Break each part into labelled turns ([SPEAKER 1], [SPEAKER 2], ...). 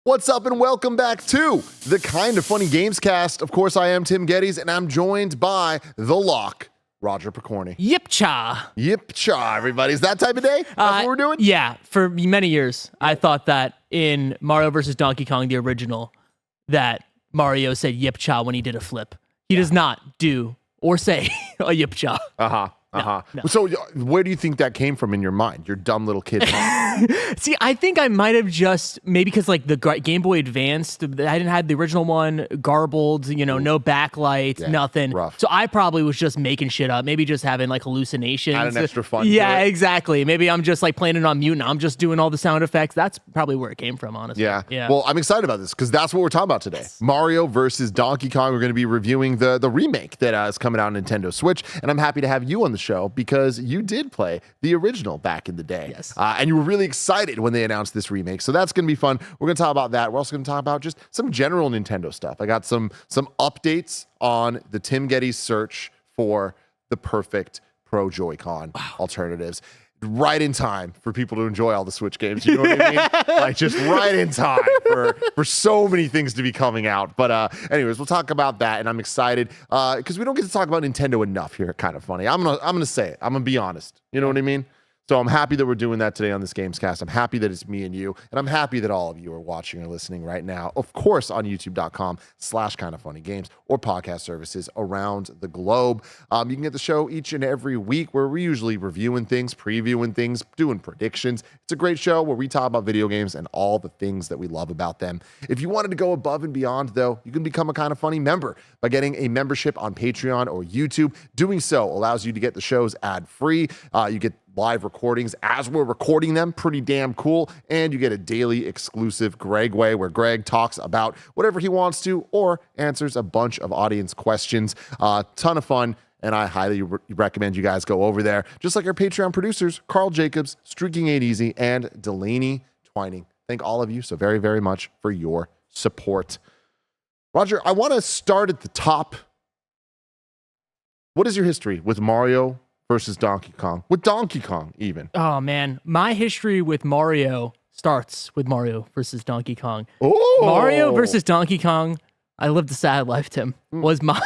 [SPEAKER 1] What's up and welcome back to the Kind of Funny Gamescast. Of course, I am Tim Geddes and I'm joined by the Lock, Roger Picorni.
[SPEAKER 2] Yip-cha.
[SPEAKER 1] Yip-cha, everybody. Is that type of day? That's what we're doing?
[SPEAKER 2] Yeah, for many years, I thought that in Mario vs. Donkey Kong, the original, that Mario said yip-cha when he did a flip. He does not do or say a yip-cha.
[SPEAKER 1] No. So where do you think that came from in your mind? Your dumb little kid mind?
[SPEAKER 2] See, I think I might have just, maybe because like the Game Boy Advance, I didn't have the original one, garbled, no backlight, nothing.
[SPEAKER 1] Rough.
[SPEAKER 2] So I probably was just making shit up, maybe just having like hallucinations.
[SPEAKER 1] Add an extra fun
[SPEAKER 2] Yeah,
[SPEAKER 1] to it.
[SPEAKER 2] exactly. Maybe I'm just like playing it on mute and I'm just doing all the sound effects. That's probably where it came from, honestly.
[SPEAKER 1] Yeah.
[SPEAKER 2] Yeah.
[SPEAKER 1] Well, I'm excited about this because that's what we're talking about today.
[SPEAKER 2] Yes.
[SPEAKER 1] Mario versus Donkey Kong. We're going to be reviewing the remake that is coming out on Nintendo Switch. And I'm happy to have you on the show because you did play the original back in the day.
[SPEAKER 2] Yes.
[SPEAKER 1] And you were really excited when they announced this remake. So that's going to be fun. We're going to talk about that. We're also going to talk about just some general Nintendo stuff. I got some updates on the Tim Geddes search for the perfect Pro Joy-Con alternatives. Right in time for people to enjoy all the Switch games. You know what I mean? Like just right in time for so many things to be coming out. But anyways, we'll talk about that, and I'm excited because we don't get to talk about Nintendo enough here. Kind of funny. I'm gonna say it. I'm gonna be honest. You know what I mean? So I'm happy that we're doing that today on this Gamescast. I'm happy that it's me and you, and I'm happy that all of you are watching or listening right now. Of course, on youtube.com/kindoffunnygames or podcast services around the globe. You can get the show each and every week where we're usually reviewing things, previewing things, doing predictions. It's a great show where we talk about video games and all the things that we love about them. If you wanted to go above and beyond, though, you can become a Kind of Funny member by getting a membership on Patreon or YouTube. Doing so allows you to get the shows ad-free. You get live recordings as we're recording them, pretty damn cool. And you get a daily exclusive Greg Way where Greg talks about whatever he wants to or answers a bunch of audience questions. Ton of fun. And I highly recommend you guys go over there. Just like our Patreon producers, Carl Jacobs, Streaking 8 Easy, and Delaney Twining. Thank all of you so very, very much for your support. Roger, I want to start at the top. What is your history with Mario versus Donkey Kong? With Donkey Kong, even.
[SPEAKER 2] Oh, man. My history with Mario starts with Mario versus Donkey Kong.
[SPEAKER 1] Oh!
[SPEAKER 2] Mario versus Donkey Kong, I lived a sad life, Tim, was my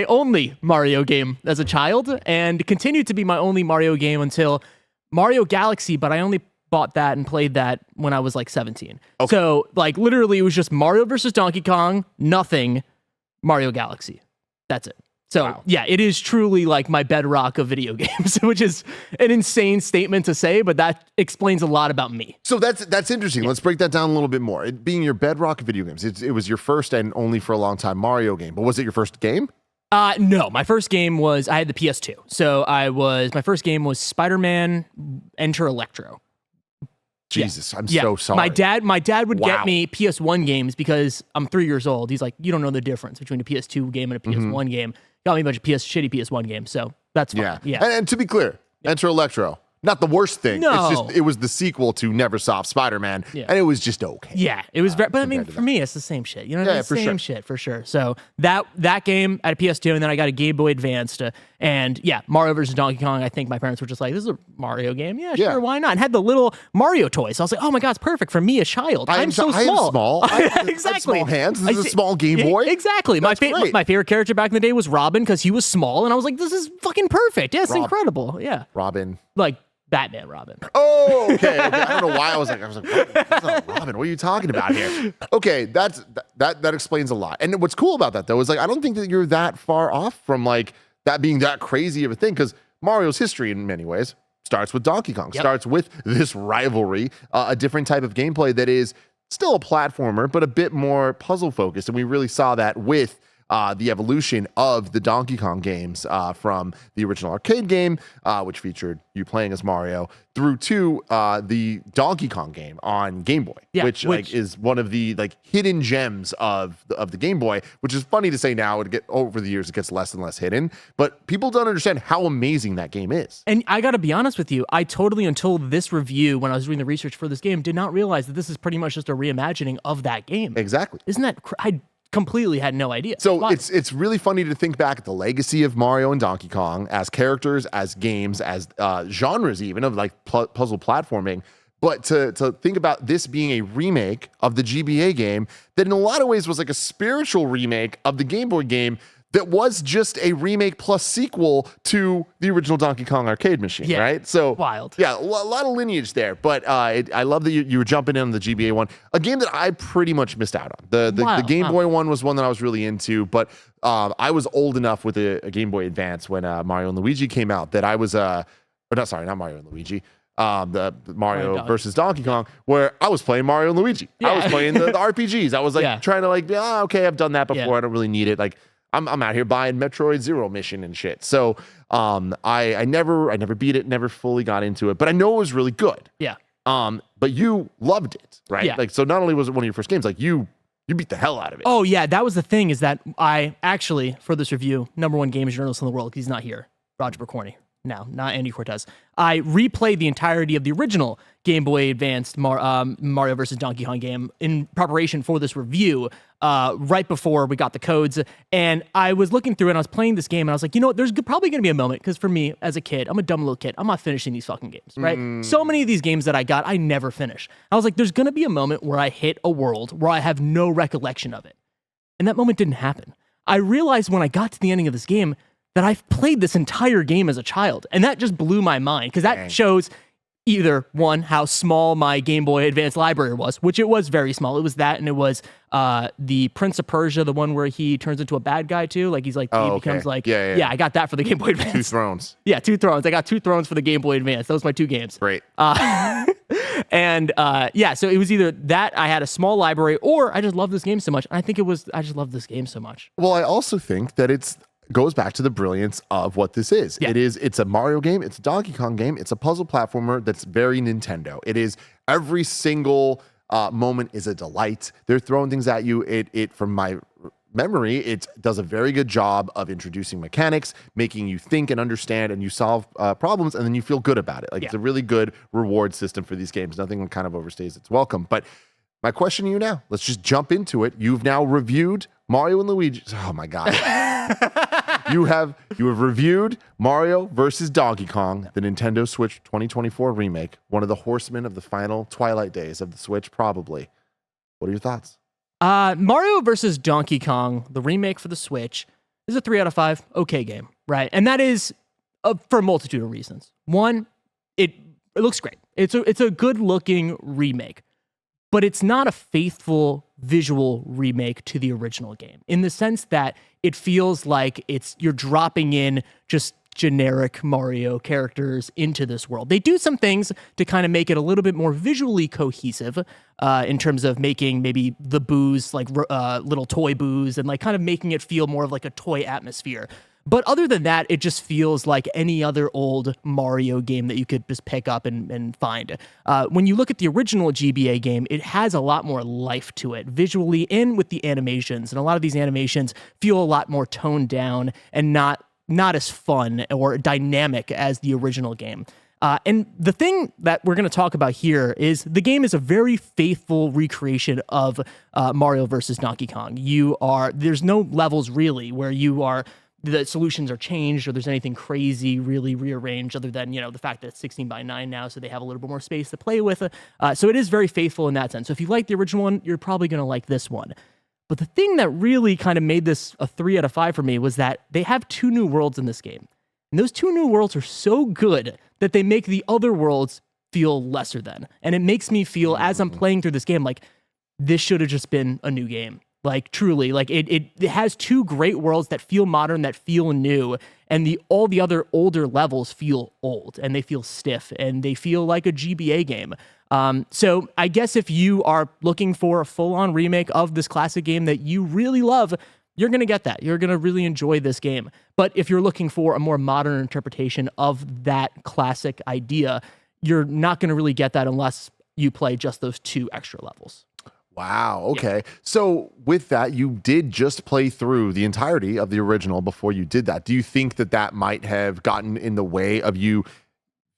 [SPEAKER 2] only Mario game as a child and continued to be my only Mario game until Mario Galaxy, but I only bought that and played that when I was like 17. Okay. So, like, literally, it was just Mario versus Donkey Kong, nothing Mario Galaxy. That's it. So, wow. Yeah, it is truly like my bedrock of video games, which is an insane statement to say, but that explains a lot about me.
[SPEAKER 1] So that's interesting. Yeah. Let's break that down a little bit more. It being your bedrock of video games, it was your first and only for a long time Mario game, but was it your first game?
[SPEAKER 2] No, my first game was, I had the PS2. So my first game was Spider-Man Enter Electro.
[SPEAKER 1] Jesus,
[SPEAKER 2] yeah.
[SPEAKER 1] I'm so sorry.
[SPEAKER 2] My dad would get me PS1 games because I'm 3 years old. He's like, you don't know the difference between a PS2 game and a PS1 game. Got me a bunch of shitty PS1 games, so that's fine.
[SPEAKER 1] Yeah. And to be clear, Enter Electro, not the worst thing.
[SPEAKER 2] No.
[SPEAKER 1] It's just, it was the sequel to Neversoft Spider-Man, and it was just okay.
[SPEAKER 2] Yeah, it was very, but I mean, for me, it's the same shit. You know what I mean? Same shit, for sure. So that game at a PS2, and then I got a Game Boy Advance, and yeah, Mario vs. Donkey Kong, I think my parents were just like, this is a Mario game. Yeah, sure, why not? And had the little Mario toys. So I was like, oh my God, it's perfect for me, a child. I'm so small.
[SPEAKER 1] I am small.
[SPEAKER 2] Exactly.
[SPEAKER 1] I have small hands. This is a small Game Boy.
[SPEAKER 2] Exactly. My favorite character back in the day was Robin because he was small, and I was like, this is fucking perfect. Yeah, it's incredible. Yeah.
[SPEAKER 1] Robin.
[SPEAKER 2] Like, Batman Robin.
[SPEAKER 1] Oh, okay. I don't know why I was like, what? That's not Robin. What are you talking about here? Okay, that explains a lot. And what's cool about that though is like I don't think that you're that far off from like that being that crazy of a thing because Mario's history in many ways starts with Donkey Kong. Starts with this rivalry, a different type of gameplay that is still a platformer, but a bit more puzzle focused. And we really saw that with the evolution of the Donkey Kong games from the original arcade game, which featured you playing as Mario, through to the Donkey Kong game on Game Boy, which like is one of the like hidden gems of the Game Boy, which is funny to say now. Over the years, it gets less and less hidden, but people don't understand how amazing that game is.
[SPEAKER 2] And I got to be honest with you, I totally, until this review, when I was doing the research for this game, did not realize that this is pretty much just a reimagining of that game.
[SPEAKER 1] Exactly.
[SPEAKER 2] Isn't that I completely had no idea.
[SPEAKER 1] So it's really funny to think back at the legacy of Mario and Donkey Kong as characters, as games, as genres even of like puzzle platforming. But to think about this being a remake of the GBA game that in a lot of ways was like a spiritual remake of the Game Boy game that was just a remake plus sequel to the original Donkey Kong arcade machine, right? So
[SPEAKER 2] wild.
[SPEAKER 1] Yeah, a lot of lineage there. But I love that you were jumping in on the GBA one, a game that I pretty much missed out on. The Game Boy one was one that I was really into, but I was old enough with a Game Boy Advance when Mario and Luigi came out that I was not Mario and Luigi. The Mario versus Donkey Kong, where I was playing Mario and Luigi. I was playing the RPGs. I was like trying to like, okay, I've done that before. I don't really need it. Like I'm out here buying Metroid Zero Mission and shit. So I never beat it, never fully got into it, but I know it was really good.
[SPEAKER 2] Yeah.
[SPEAKER 1] But you loved it, right?
[SPEAKER 2] Yeah.
[SPEAKER 1] Like, so not only was it one of your first games, like you beat the hell out of it.
[SPEAKER 2] Oh yeah, that was the thing, is that I actually, for this review, #1 games journalist in the world, he's not here, Roger Bercorny. No, not Andy Cortez. I replayed the entirety of the original Game Boy Advanced Mario vs. Donkey Kong game in preparation for this review right before we got the codes. And I was looking through and I was playing this game and I was like, you know what, there's probably going to be a moment, because for me as a kid, I'm a dumb little kid. I'm not finishing these fucking games, right? So many of these games that I got, I never finish. I was like, there's going to be a moment where I hit a world where I have no recollection of it. And that moment didn't happen. I realized when I got to the ending of this game that I've played this entire game as a child. And that just blew my mind, because that shows either, one, how small my Game Boy Advance library was, which it was very small. It was that, and it was the Prince of Persia, the one where he turns into a bad guy too. Like he's like, he becomes like, I got that for the Game Boy Advance.
[SPEAKER 1] 2 Thrones.
[SPEAKER 2] Yeah, 2 Thrones. I got 2 Thrones for the Game Boy Advance. Those were my 2 games.
[SPEAKER 1] Great.
[SPEAKER 2] And so it was either that I had a small library, or I just love this game so much. And I think I just love this game so much.
[SPEAKER 1] Well, I also think that goes back to the brilliance of what this is. Yeah. It's a Mario game, it's a Donkey Kong game, it's a puzzle platformer that's very Nintendo. It is every single moment is a delight. They're throwing things at you. It from my memory, it does a very good job of introducing mechanics, making you think and understand, and you solve problems, and then you feel good about it. Like it's a really good reward system for these games. Nothing kind of overstays its welcome. But my question to you now, let's just jump into it. You've now reviewed Mario and Luigi. Oh my God. You have reviewed Mario versus Donkey Kong, the Nintendo Switch 2024 remake, one of the horsemen of the final twilight days of the Switch, probably. What are your thoughts?
[SPEAKER 2] Mario versus Donkey Kong, the remake for the Switch, is a 3 out of 5 okay game, right? And that is for a multitude of reasons. One, it looks great. It's a good looking remake, but it's not a faithful visual remake to the original game, in the sense that it feels like you're dropping in just generic Mario characters into this world. They do some things to kind of make it a little bit more visually cohesive in terms of making maybe the boos like little toy boos, and like kind of making it feel more of like a toy atmosphere. But other than that, it just feels like any other old Mario game that you could just pick up and find. When you look at the original GBA game, it has a lot more life to it, visually and with the animations. And a lot of these animations feel a lot more toned down and not as fun or dynamic as the original game. And the thing that we're going to talk about here is the game is a very faithful recreation of Mario versus Donkey Kong. There's no levels really where the solutions are changed or there's anything crazy really rearranged, other than, the fact that it's 16:9 now, so they have a little bit more space to play with. So it is very faithful in that sense. So if you like the original one, you're probably going to like this one. But the thing that really kind of made this a 3 out of 5 for me was that they have 2 new worlds in this game. And those 2 new worlds are so good that they make the other worlds feel lesser than. And it makes me feel, as I'm playing through this game, like this should have just been a new game. Like truly, like it has 2 great worlds that feel modern, that feel new, and all the other older levels feel old and they feel stiff and they feel like a GBA game. So I guess if you are looking for a full-on remake of this classic game that you really love, you're going to get that. You're going to really enjoy this game. But if you're looking for a more modern interpretation of that classic idea, you're not going to really get that unless you play just those 2 extra levels.
[SPEAKER 1] Wow. Okay. Yeah. So with that, you did just play through the entirety of the original before you did that. Do you think that might have gotten in the way of you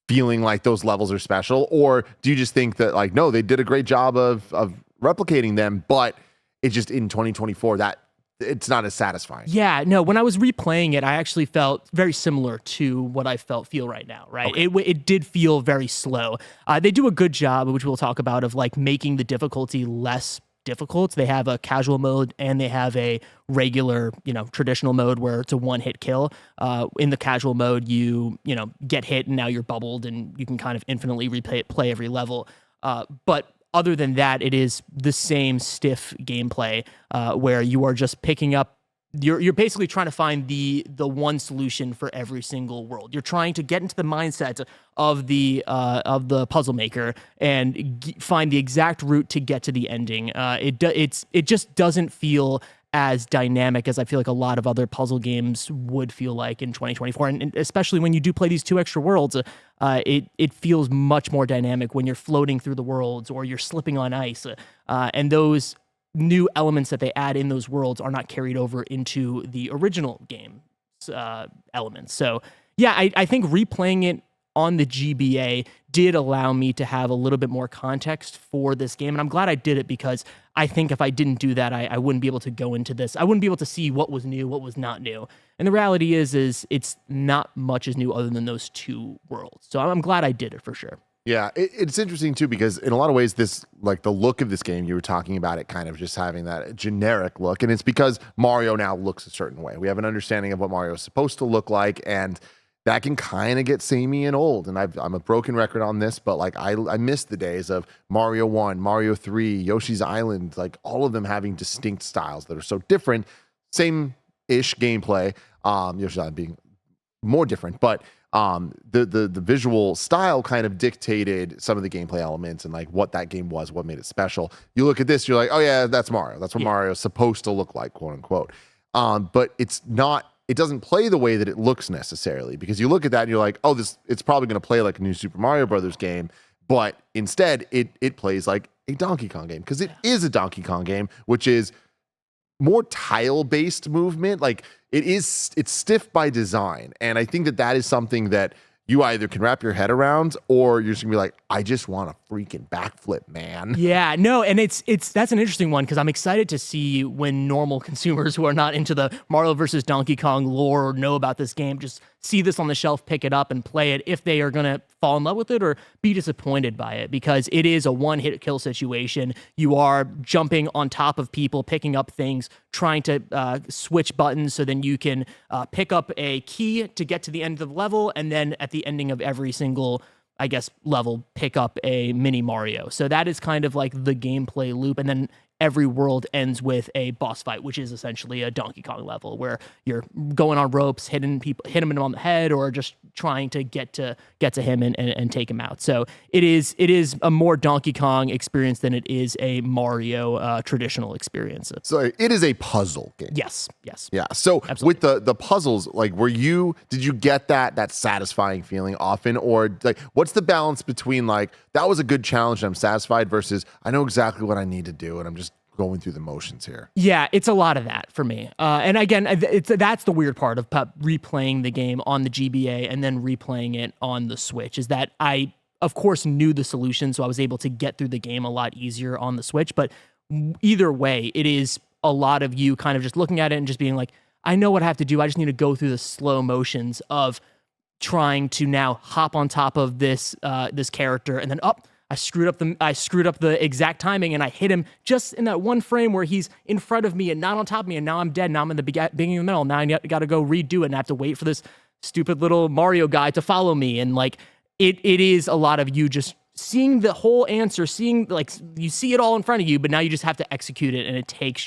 [SPEAKER 1] feeling like those levels are special? Or do you just think that, like, no, they did a great job of replicating them, but it just in 2024, that it's not as satisfying.
[SPEAKER 2] Yeah, no, when I was replaying it, I actually felt very similar to what I feel right now, right?
[SPEAKER 1] Okay.
[SPEAKER 2] It did feel very slow. They do a good job, which we'll talk about, of like making the difficulty less difficult. They have a casual mode and they have a regular, traditional mode where it's a one-hit kill. In the casual mode, you get hit and now you're bubbled and you can kind of infinitely play every level. But other than that, it is the same stiff gameplay where you are just picking up. You're basically trying to find the one solution for every single world. You're trying to get into the mindset of the puzzle maker and find the exact route to get to the ending. It just doesn't feel as dynamic as I feel like a lot of other puzzle games would feel like in 2024, and especially when you do play these 2 extra worlds, it feels much more dynamic when you're floating through the worlds or you're slipping on ice, and those new elements that they add in those worlds are not carried over into the original game elements. So yeah, I think replaying it on the GBA did allow me to have a little bit more context for this game. And I'm glad I did it, because I think if I didn't do that, I wouldn't be able to go into this. I wouldn't be able to see what was new, what was not new. And the reality is it's not much is new other than those 2 worlds. So I'm glad I did it for sure.
[SPEAKER 1] Yeah, it's interesting too, because in a lot of ways, this, like the look of this game, you were talking about it kind of just having that generic look, and it's because Mario now looks a certain way. We have an understanding of what Mario is supposed to look like, and that can kind of get samey and old. And I'm a broken record on this, but like I miss the days of Mario 1, Mario 3, Yoshi's Island, like all of them having distinct styles that are so different, same-ish gameplay, Yoshi's Island being more different, but the visual style kind of dictated some of the gameplay elements and like what that game was, what made it special. You look at this, you're like, oh yeah, that's Mario. That's what Mario's supposed to look like, quote unquote. But it's not. It doesn't play the way that it looks necessarily, because you look at that and you're like, oh, it's probably going to play like a new Super Mario Brothers game, but instead it plays like a Donkey Kong game, because it is a Donkey Kong game, which is more tile-based movement. Like it's stiff by design, and I think that is something that you either can wrap your head around, or you're just gonna be like, I just want a freaking backflip, man.
[SPEAKER 2] Yeah, no, and that's an interesting one, because I'm excited to see when normal consumers who are not into the Mario versus Donkey Kong lore or know about this game just see this on the shelf, pick it up and play it, if they are gonna fall in love with it or be disappointed by it, because it is a one-hit kill situation. You are jumping on top of people, picking up things, trying to switch buttons so then you can pick up a key to get to the end of the level, and then at the ending of every single, I guess, level, pick up a mini Mario. So that is kind of like the gameplay loop. And then every world ends with a boss fight, which is essentially a Donkey Kong level where you're going on ropes, hitting him on the head, or just trying to get to him and take him out. So it is a more Donkey Kong experience than it is a Mario traditional experience.
[SPEAKER 1] So it is a puzzle game.
[SPEAKER 2] Yes.
[SPEAKER 1] Yeah. So
[SPEAKER 2] Absolutely.
[SPEAKER 1] with the puzzles, like did you get that satisfying feeling often, or like what's the balance between like that was a good challenge and I'm satisfied versus I know exactly what I need to do and I'm just going through the motions here?
[SPEAKER 2] Yeah, it's a lot of that for me. And again, that's the weird part of replaying the game on the GBA and then replaying it on the Switch, is that I, of course, knew the solution, so I was able to get through the game a lot easier on the Switch. But either way, it is a lot of you kind of just looking at it and just being like, I know what I have to do. I just need to go through the slow motions of trying to now hop on top of this character, and then I screwed up the exact timing, and I hit him just in that one frame where he's in front of me and not on top of me, and now I'm dead. Now I'm in the beginning of the middle. Now I got to go redo it, and I have to wait for this stupid little Mario guy to follow me. And like it is a lot of you just seeing the whole answer, seeing like you see it all in front of you, but now you just have to execute it, and it takes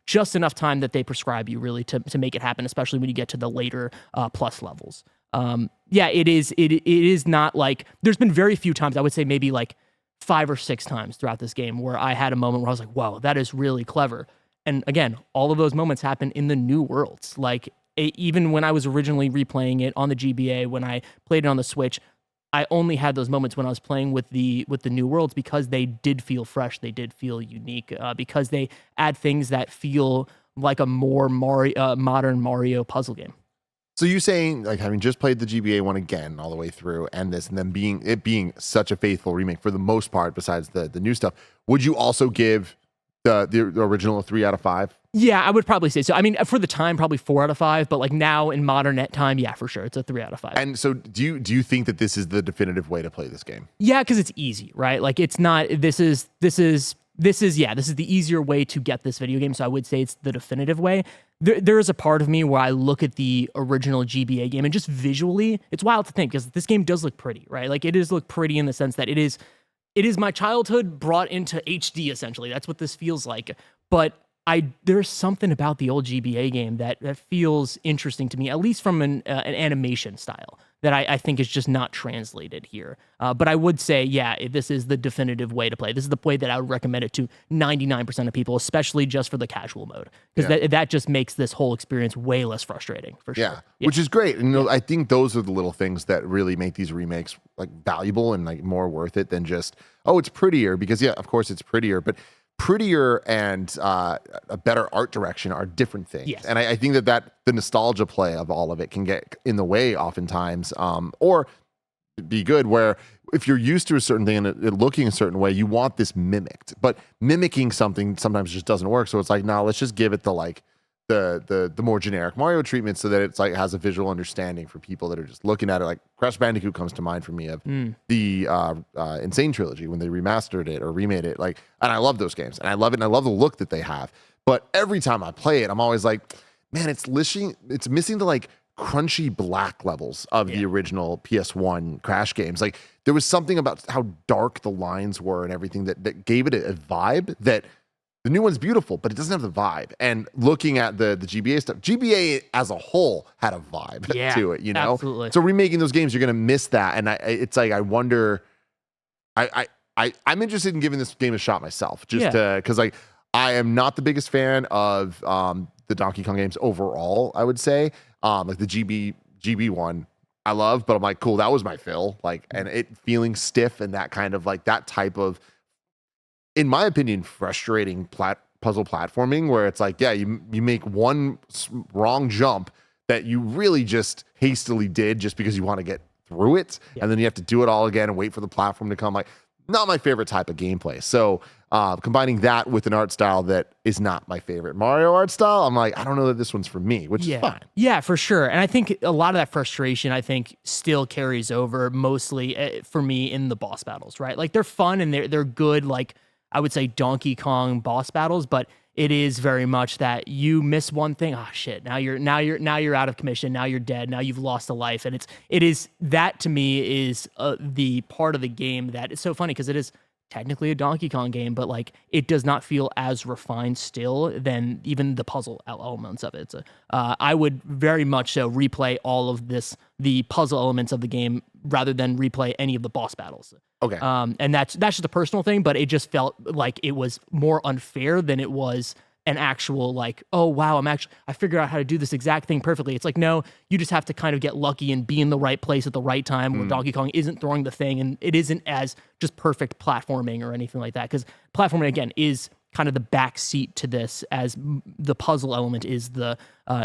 [SPEAKER 2] just enough time that they prescribe you really to make it happen, especially when you get to the later plus levels. Yeah, it is not like, there's been very few times, I would say maybe like 5 or 6 times throughout this game where I had a moment where I was like, wow, that is really clever. And again, all of those moments happen in the new worlds. Like even when I was originally replaying it on the GBA, when I played it on the Switch, I only had those moments when I was playing with the new worlds, because they did feel fresh, they did feel unique, because they add things that feel like a more modern Mario puzzle game.
[SPEAKER 1] So you saying, like, having just played the GBA one again all the way through, and then being such a faithful remake for the most part, besides the new stuff, would you also give the original a 3 out of 5?
[SPEAKER 2] Yeah, I would probably say so. I mean, for the time, probably 4 out of 5, but like now in modern net time, yeah, for sure, it's a 3 out of 5.
[SPEAKER 1] And so, do you think that this is the definitive way to play this game?
[SPEAKER 2] Yeah, because it's easy, right? Like it's not. This is the easier way to get this video game. So I would say it's the definitive way. There is a part of me where I look at the original GBA game and just visually, it's wild to think because this game does look pretty, right? Like it does look pretty in the sense that it is my childhood brought into HD essentially. That's what this feels like. But there's something about the old GBA game that feels interesting to me, at least from an animation style, that I think is just not translated here. But I would say, yeah, this is the definitive way to play. This is the way that I would recommend it to 99% of people, especially just for the casual mode, because that just makes this whole experience way less frustrating, for sure.
[SPEAKER 1] Yeah, which is great. And I think those are the little things that really make these remakes like valuable and like more worth it than just, oh, it's prettier, because of course it's prettier, but prettier and a better art direction are different things.
[SPEAKER 2] Yes.
[SPEAKER 1] And I think that the nostalgia play of all of it can get in the way oftentimes, or be good, where if you're used to a certain thing and it looking a certain way, you want this mimicked. But mimicking something sometimes just doesn't work. So it's like, no, let's just give it the more generic Mario treatment so that it's like has a visual understanding for people that are just looking at it. Like Crash Bandicoot comes to mind for me of the Insane Trilogy when they remastered it or remade it. Like, and I love those games and I love it and I love the look that they have. But every time I play it, I'm always like, man, it's missing the like crunchy black levels of the original PS1 Crash games. Like there was something about how dark the lines were and everything that gave it a vibe that the new one's beautiful, but it doesn't have the vibe. And looking at the GBA stuff, GBA as a whole had a vibe to it,
[SPEAKER 2] Absolutely.
[SPEAKER 1] So remaking those games, you're gonna miss that. And it's like I wonder. I'm interested in giving this game a shot myself, just because like I am not the biggest fan of the Donkey Kong games overall. I would say like the GB one I love, but I'm like, cool, that was my fill. Like, and it feeling stiff and that kind of like that type of, in my opinion, frustrating puzzle platforming where it's like, yeah, you make one wrong jump that you really just hastily did just because you want to get through it, and then you have to do it all again and wait for the platform to come. Like, not my favorite type of gameplay. So combining that with an art style that is not my favorite Mario art style, I'm like, I don't know that this one's for me, which is fine. Yeah,
[SPEAKER 2] for sure. And I think a lot of that frustration, I think, still carries over mostly for me in the boss battles, right? Like, they're fun and they're good, like, I would say Donkey Kong boss battles, but it is very much that you miss one thing, oh shit, now you're out of commission, now you're dead, now you've lost a life. And it is that to me is the part of the game that is so funny because it is technically a Donkey Kong game, but like it does not feel as refined still than even the puzzle elements of it. So, I would very much so replay all of the puzzle elements of the game rather than replay any of the boss battles.
[SPEAKER 1] Okay.
[SPEAKER 2] And that's just a personal thing, but it just felt like it was more unfair than it was an actual like, oh wow, I figured out how to do this exact thing perfectly. It's like, no, you just have to kind of get lucky and be in the right place at the right time where Donkey Kong isn't throwing the thing and it isn't as just perfect platforming or anything like that. Because platforming again is kind of the back seat to this, as the puzzle element is the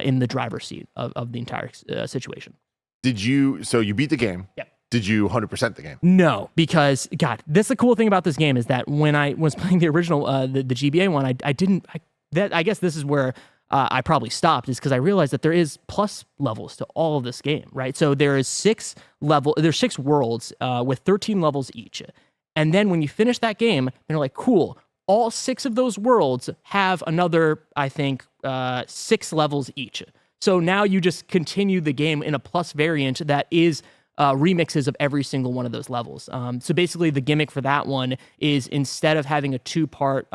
[SPEAKER 2] in the driver's seat of the entire situation.
[SPEAKER 1] So you beat the game?
[SPEAKER 2] Yep.
[SPEAKER 1] Did you 100% the game?
[SPEAKER 2] No, because God, that's the cool thing about this game is that when I was playing the original, the GBA one, I guess this is where I probably stopped, is because I realized that there is plus levels to all of this game, right? So there's 6 worlds with 13 levels each. And then when you finish that game, they're like, cool, all 6 of those worlds have another, I think, 6 levels each. So now you just continue the game in a plus variant that is remixes of every single one of those levels. So basically the gimmick for that one is instead of having a 2-part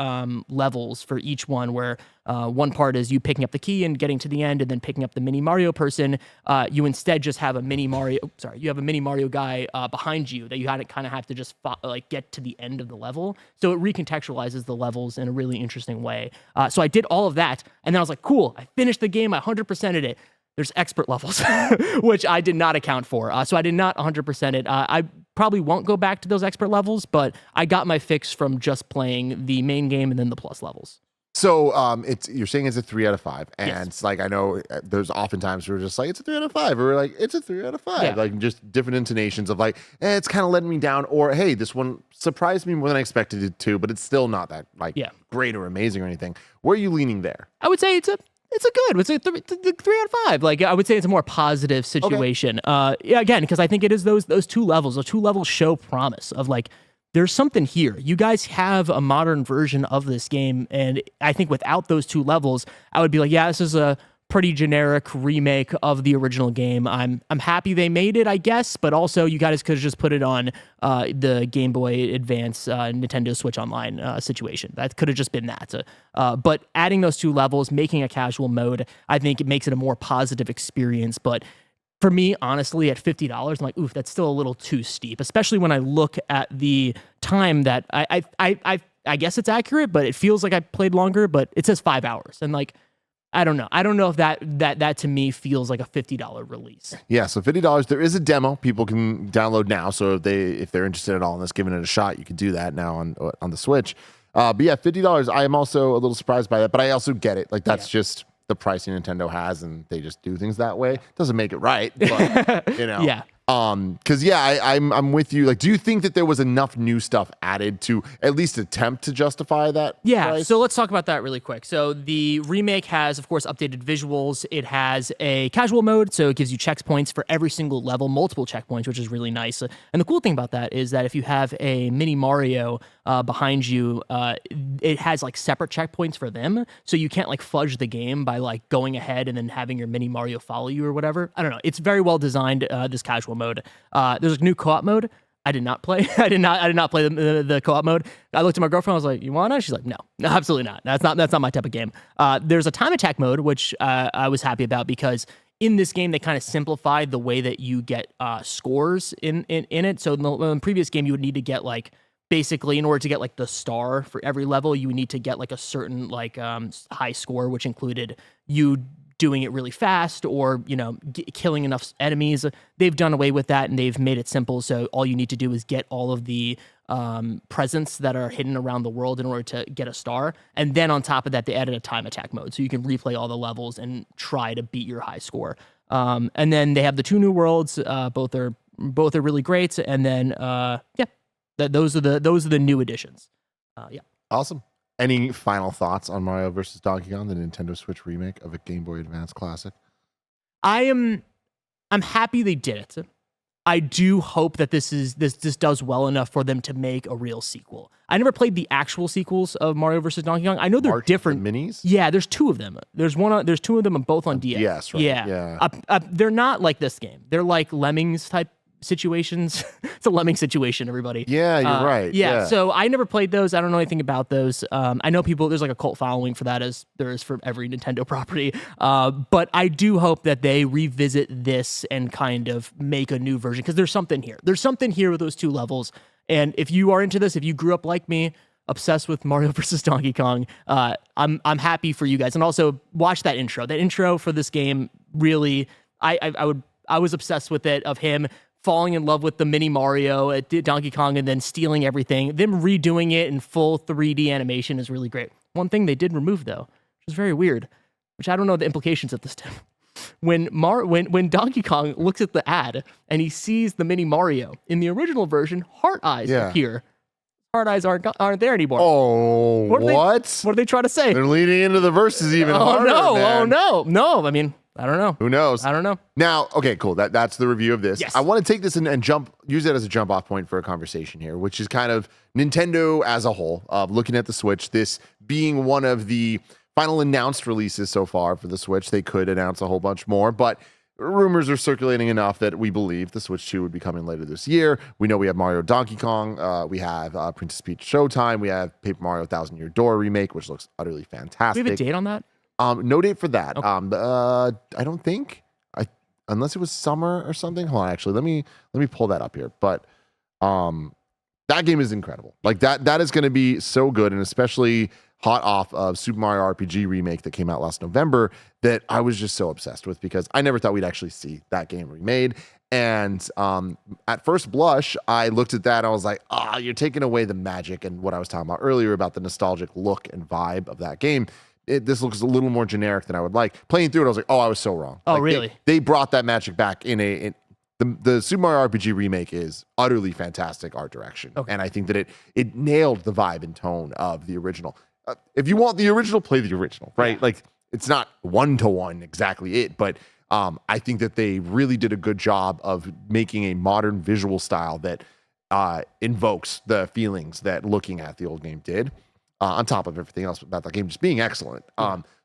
[SPEAKER 2] levels for each one where one part is you picking up the key and getting to the end and then picking up the mini Mario person, you instead just have a mini Mario guy behind you that you kind of have to just get to the end of the level. So it recontextualizes the levels in a really interesting way. So I did all of that and then I was like, cool, I finished the game, I 100%ed it. There's expert levels, which I did not account for. So I did not 100% it. I probably won't go back to those expert levels, but I got my fix from just playing the main game and then the plus levels.
[SPEAKER 1] So you're saying it's a 3 out of 5, and
[SPEAKER 2] Yes.
[SPEAKER 1] it's like I know there's oftentimes we're just like it's a 3 out of 5, or we're like it's a 3 out of 5,
[SPEAKER 2] Yeah.
[SPEAKER 1] like just different intonations of like it's kind of letting me down, or hey, this one surprised me more than I expected it to, but it's still not that like great or amazing or anything. Where are you leaning there?
[SPEAKER 2] I would say it's a good. It's a 3 out of 5. Like I would say it's a more positive situation. Yeah, again, because I think it is those two levels. Those two levels show promise of like there's something here. You guys have a modern version of this game, and I think without those two levels, I would be like, yeah, this is a pretty generic remake of the original game. I'm happy they made it, I guess, but also you guys could have just put it on the Game Boy Advance Nintendo Switch Online situation. That could have just been that. But adding those two levels, making a casual mode, I think it makes it a more positive experience. But for me, honestly, at $50, I'm like, oof, that's still a little too steep, especially when I look at the time that I guess it's accurate, but it feels like I played longer, but it says 5 hours. And like, I don't know. I don't know if that to me feels like a $50 release.
[SPEAKER 1] Yeah, so $50. There is a demo people can download now. So if they're interested at all in this, giving it a shot, you can do that now on the Switch. But yeah, $50. I am also a little surprised by that, but I also get it. Like that's just the pricing Nintendo has, and they just do things that way. Doesn't make it right, but
[SPEAKER 2] Yeah.
[SPEAKER 1] Because I'm with you. Like, do you think that there was enough new stuff added to at least attempt to justify that?
[SPEAKER 2] Yeah,
[SPEAKER 1] price?
[SPEAKER 2] so let's talk about that really quick. So the remake has, of course, updated visuals. It has a casual mode, so it gives you checkpoints for every single level, multiple checkpoints, which is really nice. And the cool thing about that is that if you have a mini Mario behind you, it has like separate checkpoints for them, so you can't like fudge the game by like going ahead and then having your mini Mario follow you or whatever. I don't know. It's very well designed, this casual mode. There's a new co-op mode. I did not play. I did not play the co-op mode. I looked at my girlfriend. I was like, "You wanna?" She's like, "No, absolutely not. That's not my type of game." There's a time attack mode, which I was happy about because in this game they kind of simplified the way that you get scores in it. So in the previous game, you would need to get like basically in order to get like the star for every level, you would need to get like a certain like high score, which included you doing it really fast or, killing enough enemies. They've done away with that and they've made it simple. So all you need to do is get all of the presents that are hidden around the world in order to get a star. And then on top of that, they added a time attack mode. So you can replay all the levels and try to beat your high score. And then they have the two new worlds. Both are really great. And then, those are the new additions.
[SPEAKER 1] Awesome. Any final thoughts on Mario vs. Donkey Kong, the Nintendo Switch remake of a Game Boy Advance classic?
[SPEAKER 2] I'm happy they did it. I do hope that this does well enough for them to make a real sequel. I never played the actual sequels of Mario vs. Donkey Kong. I know they're different.
[SPEAKER 1] The minis?
[SPEAKER 2] Yeah, there's two of them. There's two of them both on DS.
[SPEAKER 1] DS, right?
[SPEAKER 2] Yeah. They're not like this game. They're like Lemmings type situations. It's a lemming situation, everybody.
[SPEAKER 1] Yeah, you're right.
[SPEAKER 2] Yeah, so I never played those. I don't know anything about those. I know there's like a cult following for that, as there is for every Nintendo property. But I do hope that they revisit this and kind of make a new version, because there's something here. There's something here with those two levels. And if you are into this, if you grew up like me, obsessed with Mario vs. Donkey Kong, I'm happy for you guys. And also watch that intro. That intro for this game really, I was obsessed with it, of him falling in love with the mini Mario at Donkey Kong and then stealing everything. Them redoing it in full 3D animation is really great. One thing they did remove, though, which is very weird, which I don't know the implications of this, Tim. When Donkey Kong looks at the ad and he sees the mini Mario, in the original version, heart eyes appear. Heart eyes aren't there anymore.
[SPEAKER 1] Oh, what?
[SPEAKER 2] What are they trying to say?
[SPEAKER 1] They're leaning into the verses even harder, man.
[SPEAKER 2] No. I mean, I don't know.
[SPEAKER 1] Who knows?
[SPEAKER 2] I don't know.
[SPEAKER 1] Now, okay, cool. That's the review of this.
[SPEAKER 2] Yes.
[SPEAKER 1] I want to take this and use it as a jump off point for a conversation here, which is kind of Nintendo as a whole, looking at the Switch, this being one of the final announced releases so far for the Switch. They could announce a whole bunch more, but rumors are circulating enough that we believe the Switch 2 would be coming later this year. We know we have Mario Donkey Kong. We have Princess Peach Showtime. We have Paper Mario Thousand Year Door remake, which looks utterly fantastic.
[SPEAKER 2] Do we have a date on that?
[SPEAKER 1] No date for that.
[SPEAKER 2] Okay.
[SPEAKER 1] I don't think, unless it was summer or something. Hold on, actually, let me pull that up here. But that game is incredible. Like that is going to be so good, and especially hot off of Super Mario RPG remake that came out last November, that I was just so obsessed with, because I never thought we'd actually see that game remade. And at first blush, I looked at that and I was like, you're taking away the magic and what I was talking about earlier about the nostalgic look and vibe of that game. This looks a little more generic than I would like. Playing through it, I was like, I was so wrong.
[SPEAKER 2] Oh,
[SPEAKER 1] like,
[SPEAKER 2] really?
[SPEAKER 1] They brought that magic back in the Super Mario RPG remake is utterly fantastic art direction.
[SPEAKER 2] Okay.
[SPEAKER 1] And I think that it nailed the vibe and tone of the original. If you want the original, play the original, right?
[SPEAKER 2] Yeah.
[SPEAKER 1] Like, it's not one-to-one exactly it, but I think that they really did a good job of making a modern visual style that invokes the feelings that looking at the old game did, on top of everything else about the game just being excellent.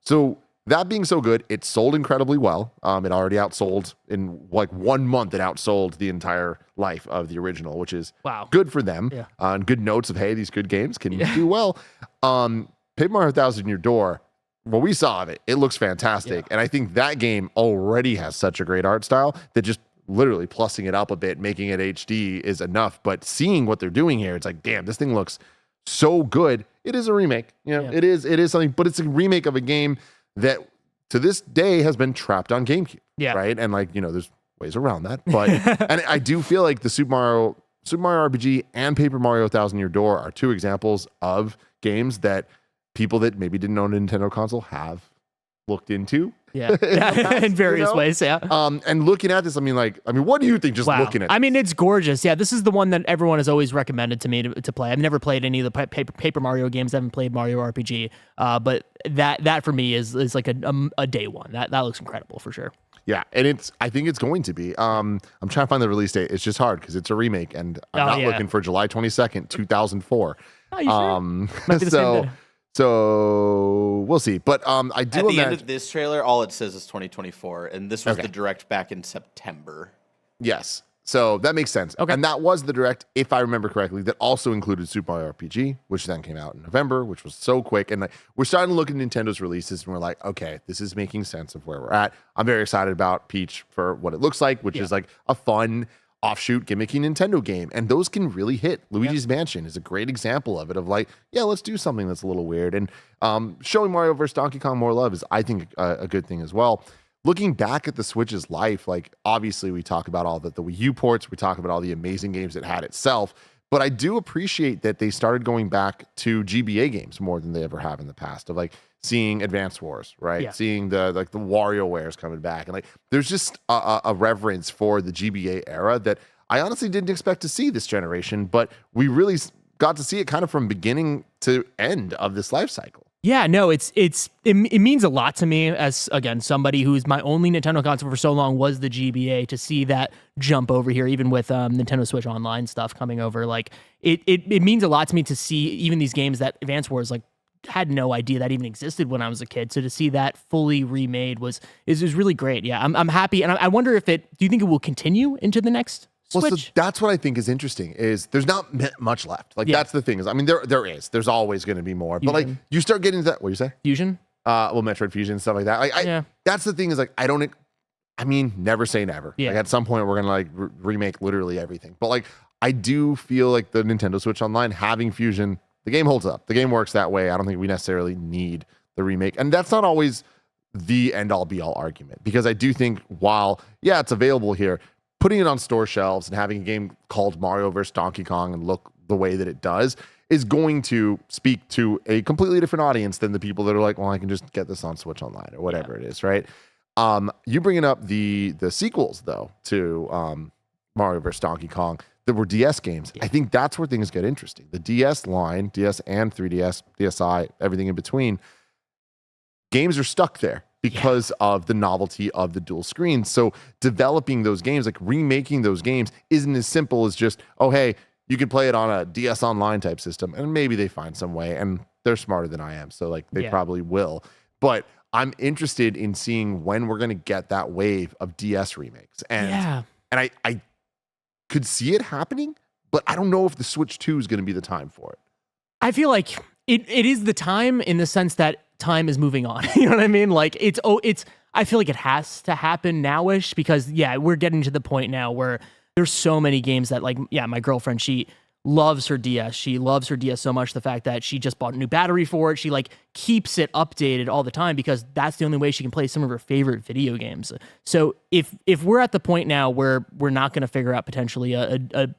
[SPEAKER 1] So that being so good, it sold incredibly well. It already outsold in like 1 month. It outsold the entire life of the original, which is good for them.
[SPEAKER 2] Yeah.
[SPEAKER 1] And good notes of, hey, these good games can do well. Paper Mario 1000 Year Door, what we saw of it, it looks fantastic. And I think that game already has such a great art style that just literally plussing it up a bit, making it HD is enough. But seeing what they're doing here, it's like, damn, this thing looks so good. It is a remake. It is something, but it's a remake of a game that to this day has been trapped on GameCube.
[SPEAKER 2] Yeah.
[SPEAKER 1] Right. And like, there's ways around that. But and I do feel like the Super Mario RPG and Paper Mario 1000 Year Door are two examples of games that people that maybe didn't own a Nintendo console have looked into.
[SPEAKER 2] Yeah. In various ways. Yeah.
[SPEAKER 1] And looking at this, what do you think just looking at this?
[SPEAKER 2] I mean, it's gorgeous. Yeah. This is the one that everyone has always recommended to me to play. I've never played any of the Paper Mario games. I haven't played Mario RPG. But that for me is like a day one. That looks incredible for sure.
[SPEAKER 1] Yeah, and I think it's going to be. I'm trying to find the release date. It's just hard because it's a remake, and I'm not looking for July 22nd, 2004.
[SPEAKER 2] Oh, you sure? Might be the same day.
[SPEAKER 1] So we'll see. But I do
[SPEAKER 3] at the end of this trailer, all it says is 2024, and this was the direct back in September.
[SPEAKER 1] Yes. So that makes sense.
[SPEAKER 2] Okay.
[SPEAKER 1] And that was the direct, if I remember correctly, that also included Super Mario RPG, which then came out in November, which was so quick. And we're starting to look at Nintendo's releases and we're like, okay, this is making sense of where we're at. I'm very excited about Peach for what it looks like, which is like a fun offshoot gimmicky Nintendo game. And those can really hit. Luigi's Mansion is a great example of it, of like, let's do something that's a little weird. And showing Mario vs. Donkey Kong more love is, I think, a good thing as well. Looking back at the Switch's life, like obviously we talk about all the Wii U ports, we talk about all the amazing games it had itself, but I do appreciate that they started going back to GBA games more than they ever have in the past, of like seeing Advance Wars, right?
[SPEAKER 2] Yeah.
[SPEAKER 1] Seeing the WarioWares coming back, and like there's just a reverence for the GBA era that I honestly didn't expect to see this generation, but we really got to see it kind of from beginning to end of this life cycle.
[SPEAKER 2] Yeah, no, it means a lot to me as, again, somebody who's my only Nintendo console for so long was the GBA, to see that jump over here, even with Nintendo Switch Online stuff coming over. Like it means a lot to me to see even these games that Advance Wars like had no idea that even existed when I was a kid. So to see that fully remade was really great. Yeah, I'm happy, and I wonder if do you think it will continue into the next Switch?
[SPEAKER 1] Well, so that's what I think is interesting, is there's not much left. Like that's the thing is, there's always going to be more, but like you start getting to that, what do you say?
[SPEAKER 2] Fusion?
[SPEAKER 1] Metroid Fusion, stuff like that. Like that's the thing is like, never say never.
[SPEAKER 2] Yeah.
[SPEAKER 1] Like at some point we're going to like remake literally everything. But like, I do feel like the Nintendo Switch Online having Fusion, the game holds up. The game works that way. I don't think we necessarily need the remake. And that's not always the end all be all argument, because I do think while, it's available here, putting it on store shelves and having a game called Mario vs. Donkey Kong and look the way that it does is going to speak to a completely different audience than the people that are like, well, I can just get this on Switch Online or whatever it is, right? You bringing up the sequels, though, to Mario vs. Donkey Kong that were DS games. I think that's where things get interesting. The DS line, DS and 3DS, DSi, everything in between, games are stuck there because of the novelty of the dual screens. So developing those games, like remaking those games, isn't as simple as just, oh, hey, you can play it on a DS Online type system. And maybe they find some way, and they're smarter than I am. So like they probably will. But I'm interested in seeing when we're going to get that wave of DS remakes. And I could see it happening, but I don't know if the Switch 2 is going to be the time for it.
[SPEAKER 2] I feel like it is the time, in the sense that time is moving on. You know what I mean? Like I feel like it has to happen nowish, because we're getting to the point now where there's so many games that, like, my girlfriend, she loves her DS. She loves her DS so much, the fact that she just bought a new battery for it. She like keeps it updated all the time because that's the only way she can play some of her favorite video games. So if we're at the point now where we're not going to figure out potentially a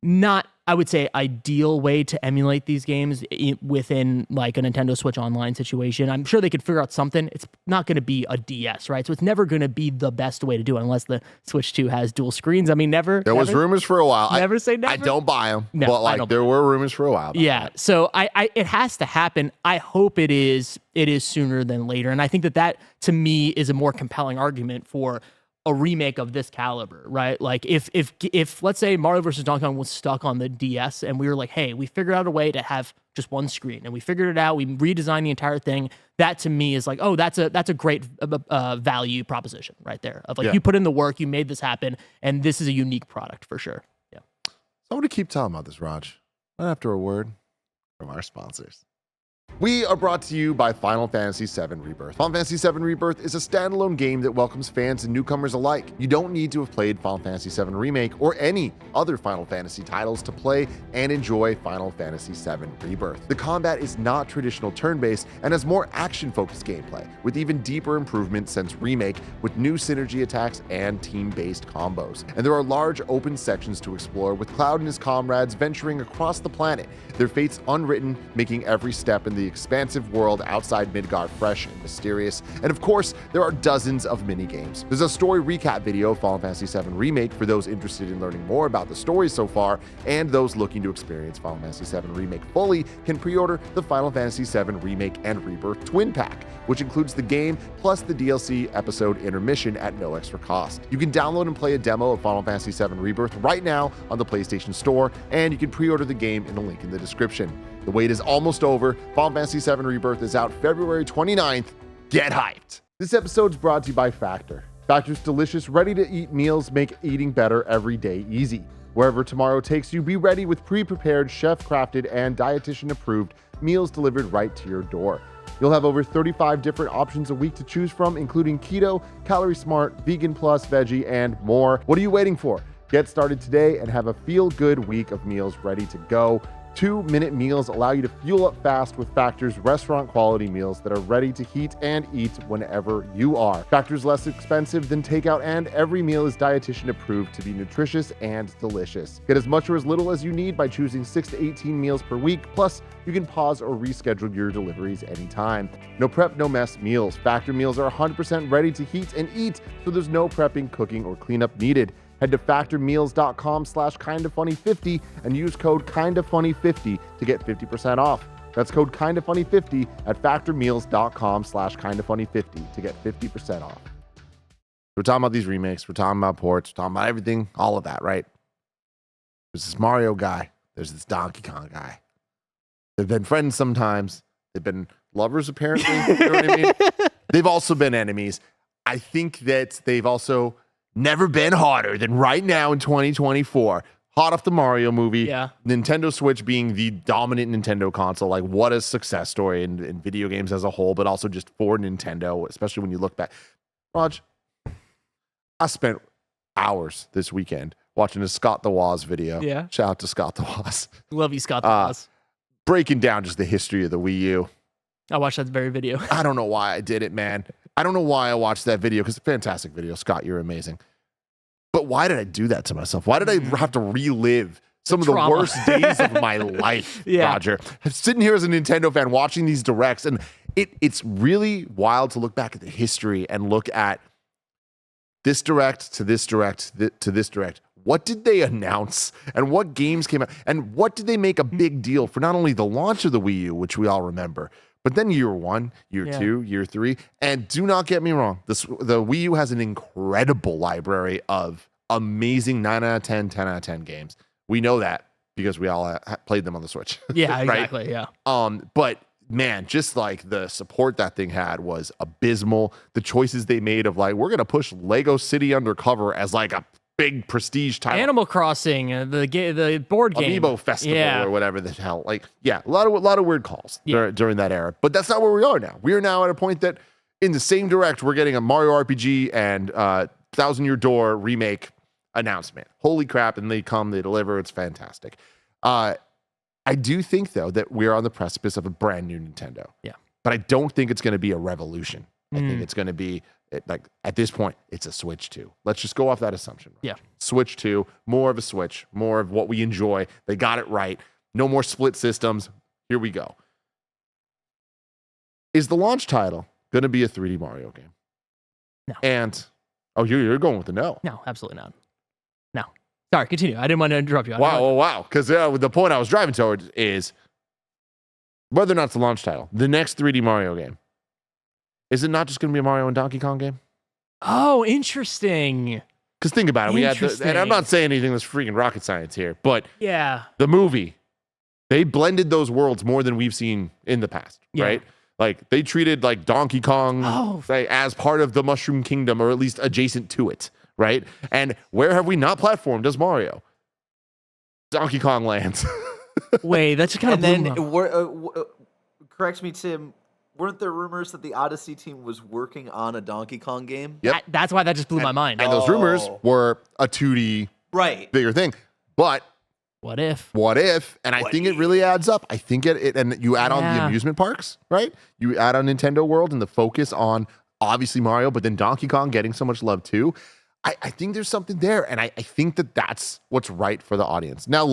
[SPEAKER 2] not, I would say, ideal way to emulate these games within like a Nintendo Switch Online situation, I'm sure they could figure out something. It's not going to be a DS, right? So it's never going to be the best way to do it unless the Switch 2 has dual screens. I mean, never.
[SPEAKER 1] There was rumors for a while.
[SPEAKER 2] Never say never.
[SPEAKER 1] I don't buy them,
[SPEAKER 2] No,
[SPEAKER 1] but like there were rumors for a while.
[SPEAKER 2] Yeah.
[SPEAKER 1] That.
[SPEAKER 2] So it has to happen. I hope it is sooner than later. And I think that to me is a more compelling argument for a remake of this caliber, right? Like if let's say Mario vs. Donkey Kong was stuck on the DS and we were like, hey, we figured out a way to have just one screen and we figured it out, we redesigned the entire thing. That to me is like, oh, that's a great value proposition right there. Of like, you put in the work, you made this happen, and this is a unique product for sure. Yeah.
[SPEAKER 1] So I'm going to keep talking about this, Raj. Right after a word from our sponsors. We are brought to you by Final Fantasy VII Rebirth. Final Fantasy VII Rebirth is a standalone game that welcomes fans and newcomers alike. You don't need to have played Final Fantasy VII Remake or any other Final Fantasy titles to play and enjoy Final Fantasy VII Rebirth. The combat is not traditional turn-based and has more action-focused gameplay, with even deeper improvements since Remake, with new synergy attacks and team-based combos. And there are large open sections to explore, with Cloud and his comrades venturing across the planet, their fates unwritten, making every step in the expansive world outside Midgar fresh and mysterious. And of course, there are dozens of mini-games. There's a story recap video of Final Fantasy VII Remake for those interested in learning more about the story so far, and those looking to experience Final Fantasy VII Remake fully can pre-order the Final Fantasy VII Remake and Rebirth Twin Pack, which includes the game plus the DLC episode intermission at no extra cost. You can download and play a demo of Final Fantasy VII Rebirth right now on the PlayStation Store, and you can pre-order the game in the link in the description. The wait is almost over. Final Fantasy VII Rebirth is out February 29th. Get hyped. This episode is brought to you by Factor. Factor's delicious, ready-to-eat meals make eating better every day easy. Wherever tomorrow takes you, be ready with pre-prepared, chef-crafted, and dietitian-approved meals delivered right to your door. You'll have over 35 different options a week to choose from, including keto, calorie smart, vegan plus, veggie, and more. What are you waiting for? Get started today and have a feel-good week of meals ready to go. 2-minute meals allow you to fuel up fast with Factor's restaurant-quality meals that are ready to heat and eat whenever you are. Factor's less expensive than takeout, and every meal is dietitian-approved to be nutritious and delicious. Get as much or as little as you need by choosing 6 to 18 meals per week, plus you can pause or reschedule your deliveries anytime. No prep, no mess meals. Factor meals are 100% ready to heat and eat, so there's no prepping, cooking, or cleanup needed. Head to factormeals.com/kindafunny50 and use code kindafunny50 to get 50% off. That's code kindafunny50 at factormeals.com/kindafunny50 to get 50% off. We're talking about these remakes. We're talking about ports. We're talking about everything, all of that, right? There's this Mario guy. There's this Donkey Kong guy. They've been friends sometimes. They've been lovers, apparently. You know what I mean? They've also been enemies. I think that they've also never been hotter than right now in 2024. Hot off the Mario movie.
[SPEAKER 2] Yeah.
[SPEAKER 1] Nintendo Switch being the dominant Nintendo console. Like, what a success story in video games as a whole, but also just for Nintendo, especially when you look back. Raj, I spent hours this weekend watching a Scott the Woz video.
[SPEAKER 2] Yeah.
[SPEAKER 1] Shout out to Scott the Woz.
[SPEAKER 2] Love you, Scott the Woz.
[SPEAKER 1] Breaking down just the history of the Wii U.
[SPEAKER 2] I watched that very video.
[SPEAKER 1] I don't know why I did it, man. I don't know why I watched that video, because it's a fantastic video. Scott, you're amazing. But why did I do that to myself? Why did I have to relive some of the worst days of my life, Roger? I'm sitting here as a Nintendo fan watching these directs, and it's really wild to look back at the history and look at this direct to this direct to this direct. What did they announce, and what games came out, and what did they make a big deal for not only the launch of the Wii U, which we all remember, but then year 1, year 2, year 3, and do not get me wrong, the Wii U has an incredible library of amazing 9 out of 10, 10 out of 10 games. We know that because we all played them on the Switch.
[SPEAKER 2] Yeah,
[SPEAKER 1] right?
[SPEAKER 2] exactly, yeah.
[SPEAKER 1] But man, just like the support that thing had was abysmal. The choices they made of like, we're going to push Lego City Undercover as like a big prestige title.
[SPEAKER 2] Animal Crossing, the board game.
[SPEAKER 1] Amiibo Festival or whatever the hell. Like, yeah, a lot of weird calls during that era. But that's not where we are now. We are now at a point that in the same direct, we're getting a Mario RPG and Thousand Year Door remake announcement. Holy crap, and they deliver. It's fantastic. I do think, though, that we're on the precipice of a brand new Nintendo.
[SPEAKER 2] Yeah.
[SPEAKER 1] But I don't think it's going to be a revolution. I
[SPEAKER 2] Mm.
[SPEAKER 1] think it's going to be, like, at this point, it's a Switch 2. Let's just go off that assumption.
[SPEAKER 2] Yeah.
[SPEAKER 1] Switch 2, more of a Switch, more of what we enjoy. They got it right. No more split systems. Here we go. Is the launch title going to be a 3D Mario game?
[SPEAKER 2] No.
[SPEAKER 1] And, oh, you're going with the no.
[SPEAKER 2] No, absolutely not. No. Sorry, continue. I didn't want to interrupt you.
[SPEAKER 1] Wow. Because the point I was driving towards is whether or not it's the launch title, the next 3D Mario game, is it not just going to be a Mario and Donkey Kong game?
[SPEAKER 2] Oh, interesting.
[SPEAKER 1] Because think about it. We had and I'm not saying anything that's freaking rocket science here, but
[SPEAKER 2] Yeah.
[SPEAKER 1] the movie, they blended those worlds more than we've seen in the past,
[SPEAKER 2] Yeah.
[SPEAKER 1] right? Like, they treated, like, Donkey Kong as part of the Mushroom Kingdom, or at least adjacent to it, right? And where have we not platformed as Mario? Donkey Kong lands.
[SPEAKER 2] Wait, that's kind of
[SPEAKER 3] And then, correct me, Tim, weren't there rumors that the Odyssey team was working on a Donkey Kong game?
[SPEAKER 1] Yep.
[SPEAKER 2] That's why that just blew my mind.
[SPEAKER 1] And those rumors were a 2D
[SPEAKER 3] Right.
[SPEAKER 1] bigger thing. But
[SPEAKER 2] What if?
[SPEAKER 1] and I think it really adds up. I think it and you add on the amusement parks, right? You add on Nintendo World and the focus on obviously Mario, but then Donkey Kong getting so much love too. I think there's something there, and I think that that's what's right for the audience. Now,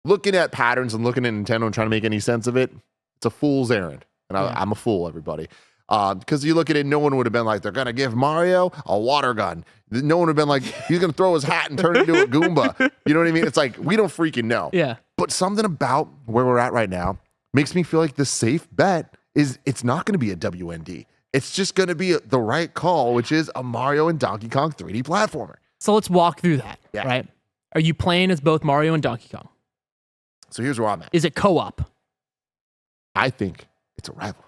[SPEAKER 1] looking at patterns and looking at Nintendo and trying to make any sense of it, it's a fool's errand. And I'm a fool, everybody. Because you look at it, no one would have been like, they're going to give Mario a water gun. No one would have been like, he's going to throw his hat and turn into a Goomba. You know what I mean? It's like, we don't freaking know.
[SPEAKER 2] Yeah.
[SPEAKER 1] But something about where we're at right now makes me feel like the safe bet is it's not going to be a WND. It's just going to be the right call, which is a Mario and Donkey Kong 3D platformer.
[SPEAKER 2] So let's walk through that,
[SPEAKER 1] Yeah.
[SPEAKER 2] right? Are you playing as both Mario and Donkey Kong?
[SPEAKER 1] So here's where I'm at.
[SPEAKER 2] Is it co-op?
[SPEAKER 1] I think it's a rivalry.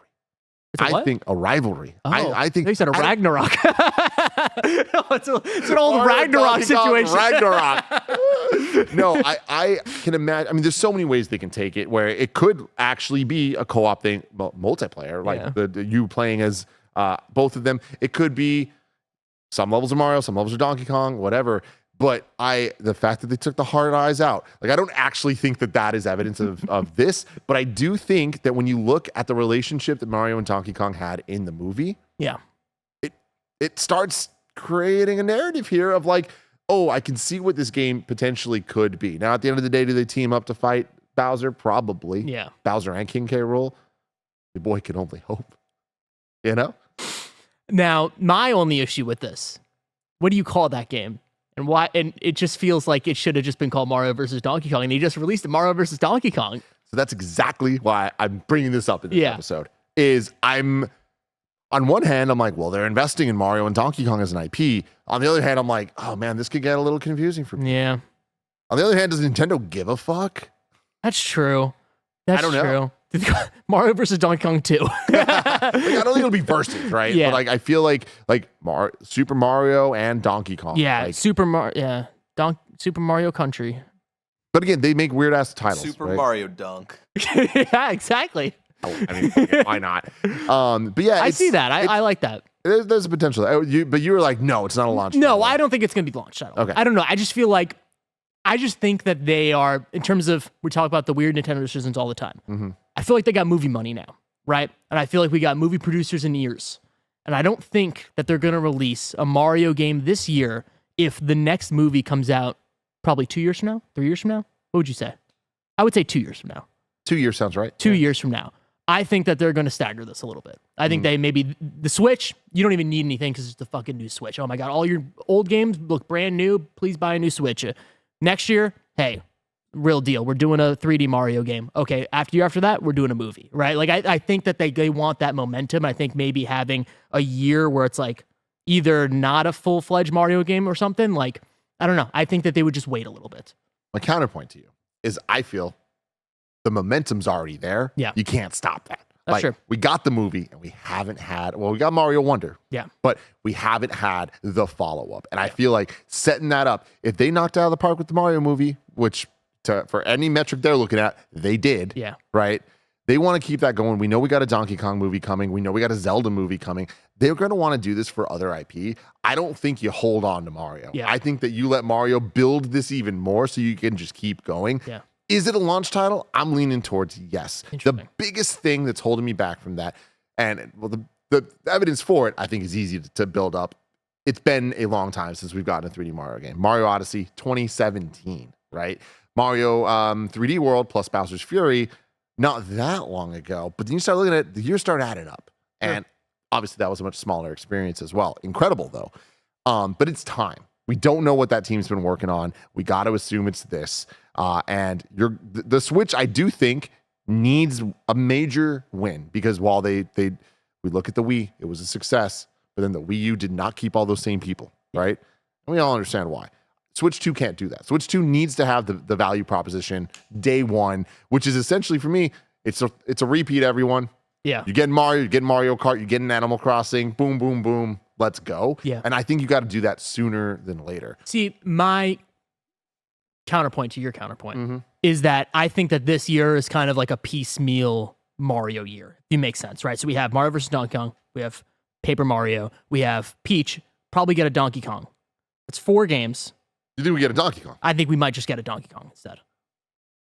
[SPEAKER 2] It's a what?
[SPEAKER 1] think a rivalry.
[SPEAKER 2] Oh,
[SPEAKER 1] I think
[SPEAKER 2] you said a Ragnarok. it's an old
[SPEAKER 1] Mario
[SPEAKER 2] Ragnarok
[SPEAKER 1] Donkey Kong
[SPEAKER 2] situation.
[SPEAKER 1] Ragnarok. No, I can imagine. I mean, there's so many ways they can take it where it could actually be a co-op thing, multiplayer, like the you playing as both of them. It could be some levels of Mario, some levels of Donkey Kong, whatever. But the fact that they took the hard eyes out, like, I don't actually think that is evidence of this, but I do think that when you look at the relationship that Mario and Donkey Kong had in the movie,
[SPEAKER 2] Yeah.
[SPEAKER 1] it starts creating a narrative here of like, oh, I can see what this game potentially could be. Now, at the end of the day, do they team up to fight Bowser? Probably.
[SPEAKER 2] Yeah.
[SPEAKER 1] Bowser and King K. Rool. The boy can only hope. You know?
[SPEAKER 2] Now, my only issue with this, what do you call that game? And why? And it just feels like it should have just been called Mario versus Donkey Kong, and he just released a Mario versus Donkey Kong.
[SPEAKER 1] So that's exactly why I'm bringing this up in this episode. On one hand, I'm like, well, they're investing in Mario and Donkey Kong as an IP. On the other hand, I'm like, oh man, this could get a little confusing for me.
[SPEAKER 2] Yeah.
[SPEAKER 1] On the other hand, does Nintendo give a fuck?
[SPEAKER 2] That's true. That's
[SPEAKER 1] I don't know.
[SPEAKER 2] Mario versus Donkey Kong 2.
[SPEAKER 1] Like, I don't think it'll be versus, right?
[SPEAKER 2] Yeah.
[SPEAKER 1] But like, I feel like Super Mario and Donkey Kong.
[SPEAKER 2] Yeah,
[SPEAKER 1] like,
[SPEAKER 2] Super Mario Country.
[SPEAKER 1] but again, they make weird ass titles.
[SPEAKER 3] Super
[SPEAKER 1] right?
[SPEAKER 3] Mario Dunk.
[SPEAKER 2] Yeah, exactly.
[SPEAKER 1] Oh, I mean, why not? But yeah,
[SPEAKER 2] I see that. I like that.
[SPEAKER 1] There's a potential. But you were like, no, it's not a launch.
[SPEAKER 2] No,
[SPEAKER 1] title.
[SPEAKER 2] I don't think it's going to be launch title.
[SPEAKER 1] Okay.
[SPEAKER 2] I don't know. I just feel like, I just think that they are, in terms of, we talk about the weird Nintendo decisions all the time.
[SPEAKER 1] Mm-hmm.
[SPEAKER 2] I feel like they got movie money now, right? And I feel like we got movie producers in ears. And I don't think that they're going to release a Mario game this year if the next movie comes out probably 2 years from now, 3 years from now. What would you say? I would say 2 years from now.
[SPEAKER 1] 2 years sounds right.
[SPEAKER 2] 2 years from now. I think that they're going to stagger this a little bit. I think they maybe, the Switch, you don't even need anything because it's the fucking new Switch. Oh my God, all your old games look brand new. Please buy a new Switch. Next year, hey, real deal. We're doing a 3D Mario game. Okay, year after that, we're doing a movie, right? Like, I think that they want that momentum. I think maybe having a year where it's like either not a full-fledged Mario game or something, like, I don't know. I think that they would just wait a little bit.
[SPEAKER 1] My counterpoint to you is I feel the momentum's already there.
[SPEAKER 2] Yeah.
[SPEAKER 1] You can't stop that.
[SPEAKER 2] That's true.
[SPEAKER 1] We got the movie and we haven't had, we got Mario Wonder.
[SPEAKER 2] Yeah.
[SPEAKER 1] But we haven't had the follow-up. And I feel like setting that up, if they knocked it out of the park with the Mario movie, which for any metric they're looking at, they did.
[SPEAKER 2] Yeah.
[SPEAKER 1] Right? They want to keep that going. We know we got a Donkey Kong movie coming. We know we got a Zelda movie coming. They're going to want to do this for other IP. I don't think you hold on to Mario.
[SPEAKER 2] Yeah.
[SPEAKER 1] I think that you let Mario build this even more so you can just keep going.
[SPEAKER 2] Yeah.
[SPEAKER 1] Is it a launch title? I'm leaning towards yes. The biggest thing that's holding me back from that, and well, the evidence for it, I think, is easy to build up. It's been a long time since we've gotten a 3D Mario game. Mario Odyssey, 2017, right? Mario 3D World plus Bowser's Fury, not that long ago. But then you start looking at it, the years start adding up. And obviously that was a much smaller experience as well. Incredible, though. But it's time. We don't know what that team's been working on. We got to assume it's this. And the Switch, I do think, needs a major win. Because while we look at the Wii, it was a success. But then the Wii U did not keep all those same people, right? And we all understand why. Switch 2 can't do that. Switch 2 needs to have the value proposition day one, which is essentially, for me, it's a repeat, everyone.
[SPEAKER 2] Yeah.
[SPEAKER 1] You're getting Mario, you're getting Mario Kart, you're getting Animal Crossing, boom, boom, boom, let's go.
[SPEAKER 2] Yeah.
[SPEAKER 1] And I think you got to do that sooner than later.
[SPEAKER 2] See, my counterpoint to your counterpoint is that I think that this year is kind of like a piecemeal Mario year. If it makes sense, right? So we have Mario vs. Donkey Kong, we have Paper Mario, we have Peach, probably get a Donkey Kong. That's 4 games.
[SPEAKER 1] You think we get a Donkey Kong?
[SPEAKER 2] I think we might just get a Donkey Kong instead.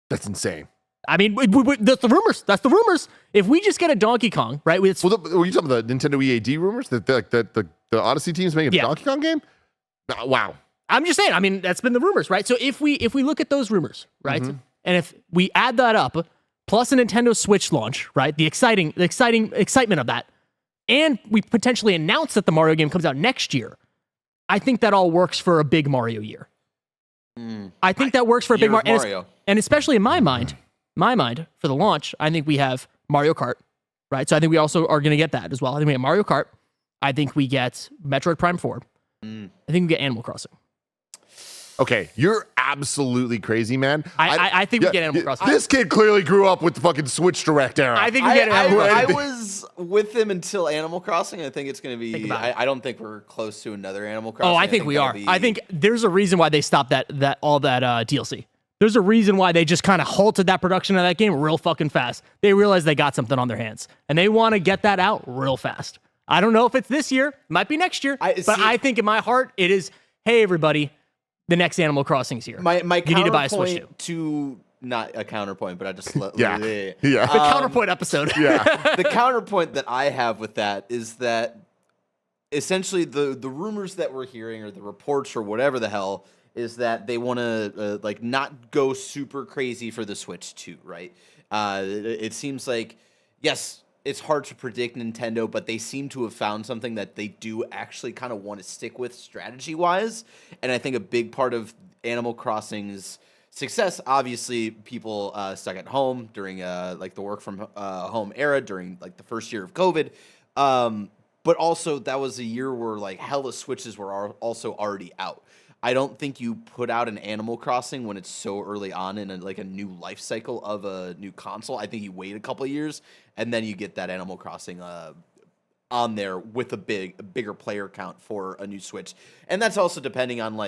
[SPEAKER 1] That's insane.
[SPEAKER 2] I mean, that's the rumors. That's the rumors. If we just get a Donkey Kong, right?
[SPEAKER 1] Were you talking about the Nintendo EAD rumors? That the Odyssey team's making a Donkey Kong game? Wow.
[SPEAKER 2] I'm just saying. I mean, that's been the rumors, right? So if we look at those rumors, right, and if we add that up, plus a Nintendo Switch launch, right, the excitement of that, and we potentially announce that the Mario game comes out next year, I think that all works for a big Mario year. I think that works for a big Mario. And especially in my mind, for the launch, I think we have Mario Kart, right? So I think we also are going to get that as well. I think we get Mario Kart. I think we get Metroid Prime 4. I think we get Animal Crossing.
[SPEAKER 1] Okay, you're absolutely crazy, man.
[SPEAKER 2] I think we get Animal Crossing.
[SPEAKER 1] This kid clearly grew up with the fucking Switch Direct era.
[SPEAKER 2] I think we get Animal Crossing.
[SPEAKER 3] I was with him until Animal Crossing. I think it's going to be. I don't think we're close to another Animal Crossing.
[SPEAKER 2] Oh, I think we are. I think there's a reason why they stopped that DLC. There's a reason why they just kind of halted that production of that game real fucking fast. They realized they got something on their hands, and they want to get that out real fast. I don't know if it's this year. Might be next year. I think in my heart, it is, hey, everybody, the next Animal Crossing's here.
[SPEAKER 3] My
[SPEAKER 2] you need to buy a Switch
[SPEAKER 3] to not a counterpoint, but I just
[SPEAKER 1] The
[SPEAKER 2] counterpoint episode.
[SPEAKER 1] Yeah.
[SPEAKER 3] The counterpoint that I have with that is that essentially the rumors that we're hearing or the reports or whatever the hell is that they want to not go super crazy for the Switch 2, right? It seems like, yes, it's hard to predict Nintendo, but they seem to have found something that they do actually kind of want to stick with strategy-wise. And I think a big part of Animal Crossing's success, obviously, people stuck at home during the work from home era during the first year of COVID. But also that was a year where hella Switches were also already out. I don't think you put out an Animal Crossing when it's so early on in a new life cycle of a new console. I think you wait a couple of years and then you get that Animal Crossing on there with a bigger player count for a new Switch. And that's also depending on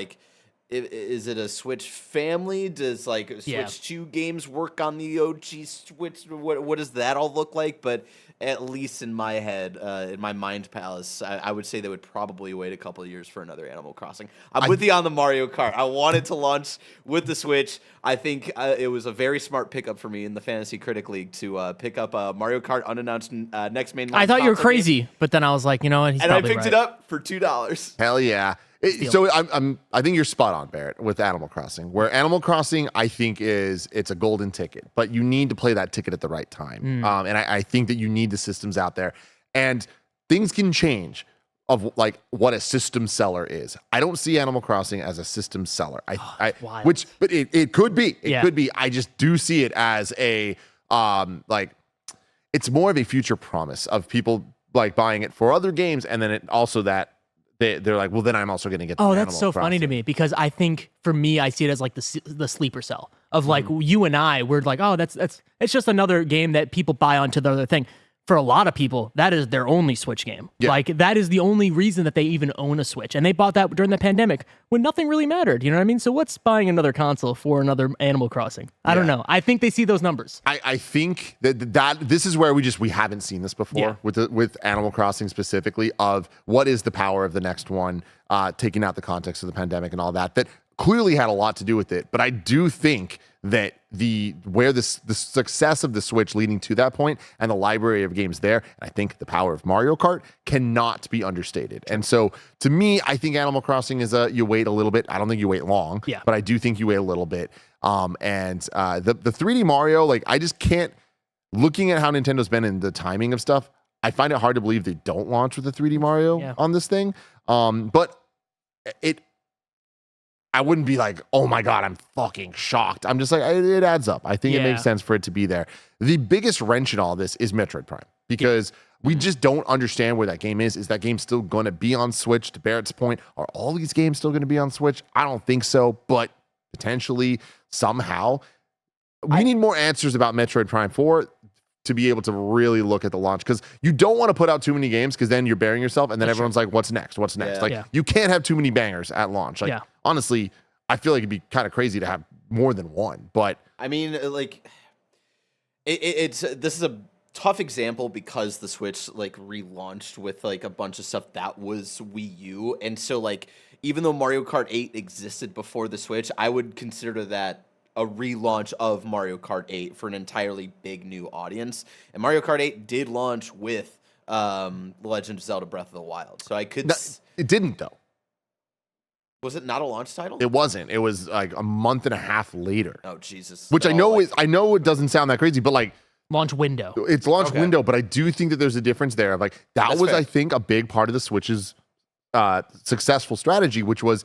[SPEAKER 3] is it a Switch family? Does Switch 2 games work on the OG Switch? What does that all look like? But at least in my head, in my mind palace, I would say they would probably wait a couple of years for another Animal Crossing. I'm with you on the Mario Kart. I wanted to launch with the Switch. I think it was a very smart pickup for me in the Fantasy Critic League to pick up Mario Kart unannounced next mainline.
[SPEAKER 2] I thought you were crazy,
[SPEAKER 3] game.
[SPEAKER 2] But then I was like, you know what?
[SPEAKER 3] And I picked it up for $2.
[SPEAKER 1] Hell yeah. So I think you're spot on, Barrett, with Animal Crossing. Where Animal Crossing, I think it's a golden ticket, but you need to play that ticket at the right time. And I think that you need the systems out there, and things can change of what a system seller is. I don't see Animal Crossing as a system seller. But it could be. It could be. I just do see it as a it's more of a future promise of people buying it for other games, and then it also that. They're like, well, then I'm also going to get.
[SPEAKER 2] Oh, that's so funny to me because I think for me, I see it as the sleeper cell of you and I. We're like, oh, it's just another game that people buy onto the other thing. For a lot of people, that is their only Switch game. Yeah. That is the only reason that they even own a Switch, and they bought that during the pandemic when nothing really mattered. You know what I mean? So what's buying another console for another Animal Crossing? I don't know. I think they see those numbers.
[SPEAKER 1] I think that this is where we haven't seen this before with Animal Crossing specifically of what is the power of the next one, taking out the context of the pandemic and all that. That clearly had a lot to do with it. But I do think that the success of the Switch leading to that point and the library of games there, and I think the power of Mario Kart cannot be understated. And so to me, I think Animal Crossing is you wait a little bit. I don't think you wait long, but I do think you wait a little bit. And the 3D Mario, like I just can't, looking at how Nintendo's been in the timing of stuff, I find it hard to believe they don't launch with a 3D Mario on this thing. But I wouldn't be like, oh my God, I'm fucking shocked. I'm just like, it adds up. I think it makes sense for it to be there. The biggest wrench in all this is Metroid Prime, because we just don't understand where that game is. Is that game still going to be on Switch? To Barrett's point, are all these games still going to be on Switch? I don't think so, but potentially, somehow. We need more answers about Metroid Prime 4 to be able to really look at the launch, because you don't want to put out too many games, because then you're burying yourself, and then everyone's like, what's next? What's next? You can't have too many bangers at launch. Like, honestly, I feel like it'd be kind of crazy to have more than one. But
[SPEAKER 3] I mean, like, this is a tough example because the Switch like relaunched with like a bunch of stuff that was Wii U, and so like even though Mario Kart 8 existed before the Switch, I would consider that a relaunch of Mario Kart 8 for an entirely big new audience. And Mario Kart 8 did launch with The Legend of Zelda Breath of the Wild. So I could...
[SPEAKER 1] it didn't, though.
[SPEAKER 3] Was it not a launch title?
[SPEAKER 1] It wasn't. It was like a month and a half later.
[SPEAKER 3] Oh, Jesus.
[SPEAKER 1] Which I know I know it doesn't sound that crazy, but like...
[SPEAKER 2] Launch window.
[SPEAKER 1] It's launch window, but I do think that there's a difference there. Like that was,
[SPEAKER 3] fair.
[SPEAKER 1] I think, a big part of the Switch's successful strategy, which was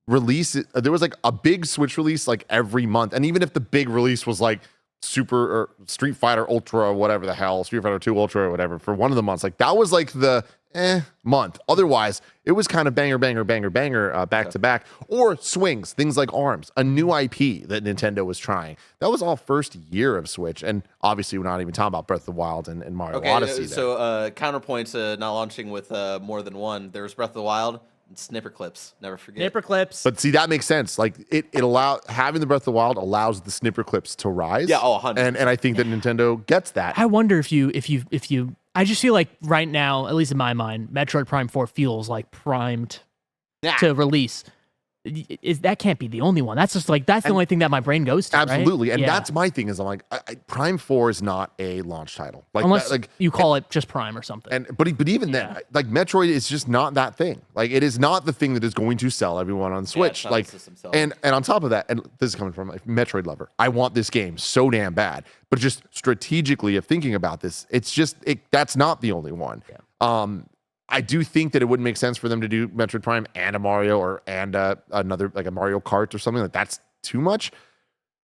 [SPEAKER 1] release. There was like a big Switch release like every month, and even if the big release was like Super or Street Fighter Ultra or whatever the hell, Street Fighter 2 Ultra or whatever, for one of the months, like that was like the month. Otherwise, it was kind of banger back to back, or swings, things like ARMS, a new IP that Nintendo was trying. That was all first year of Switch, and obviously we're not even talking about Breath of the Wild and Mario Odyssey.
[SPEAKER 3] So counterpoint to not launching with more than one. There's Breath of the Wild and Snipper Clips. Never forget.
[SPEAKER 2] Snipper Clips.
[SPEAKER 1] But see, that makes sense. Like it having the Breath of the Wild allows the Snipper Clips to rise.
[SPEAKER 3] Yeah, 100%.
[SPEAKER 1] And I think that Nintendo gets that.
[SPEAKER 2] I wonder if you I just feel like right now, at least in my mind, Metroid Prime 4 feels like primed to release. That can't be the only one. That's just like, that's the only thing that my brain goes to.
[SPEAKER 1] Absolutely.
[SPEAKER 2] Right?
[SPEAKER 1] And that's my thing is I'm like, Prime 4 is not a launch title. Like,
[SPEAKER 2] unless
[SPEAKER 1] like
[SPEAKER 2] you call it just Prime or something.
[SPEAKER 1] But even then, like Metroid is just not that thing. Like it is not the thing that is going to sell everyone on Switch. Like, and on top of that, and this is coming from a Metroid lover, I want this game so damn bad. But just strategically of thinking about this, it's just that's not the only one. Yeah. I do think that it wouldn't make sense for them to do Metroid Prime and a Mario and another like a Mario Kart or something. Like that's too much.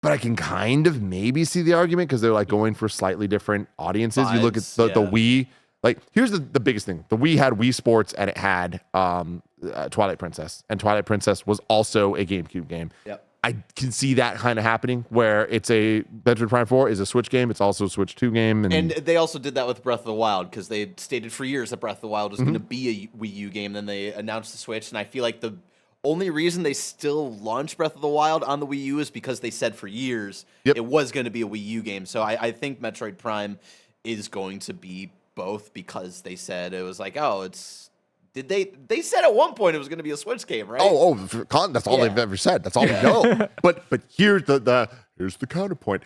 [SPEAKER 1] But I can kind of maybe see the argument because they're like going for slightly different audiences. You look at the Wii. Like here's the biggest thing: the Wii had Wii Sports and it had Twilight Princess, and Twilight Princess was also a GameCube game.
[SPEAKER 3] Yep.
[SPEAKER 1] I can see that kind of happening where it's a Metroid Prime 4 is a Switch game. It's also a Switch 2 game.
[SPEAKER 3] And they also did that with Breath of the Wild because they stated for years that Breath of the Wild was going to be a Wii U game. Then they announced the Switch. And I feel like the only reason they still launched Breath of the Wild on the Wii U is because they said for years it was going to be a Wii U game. So I think Metroid Prime is going to be both because they said it was like, oh, it's... They said at one point it was going to be a Switch game, right?
[SPEAKER 1] That's all they've ever said. That's all we know. But here's here's the counterpoint: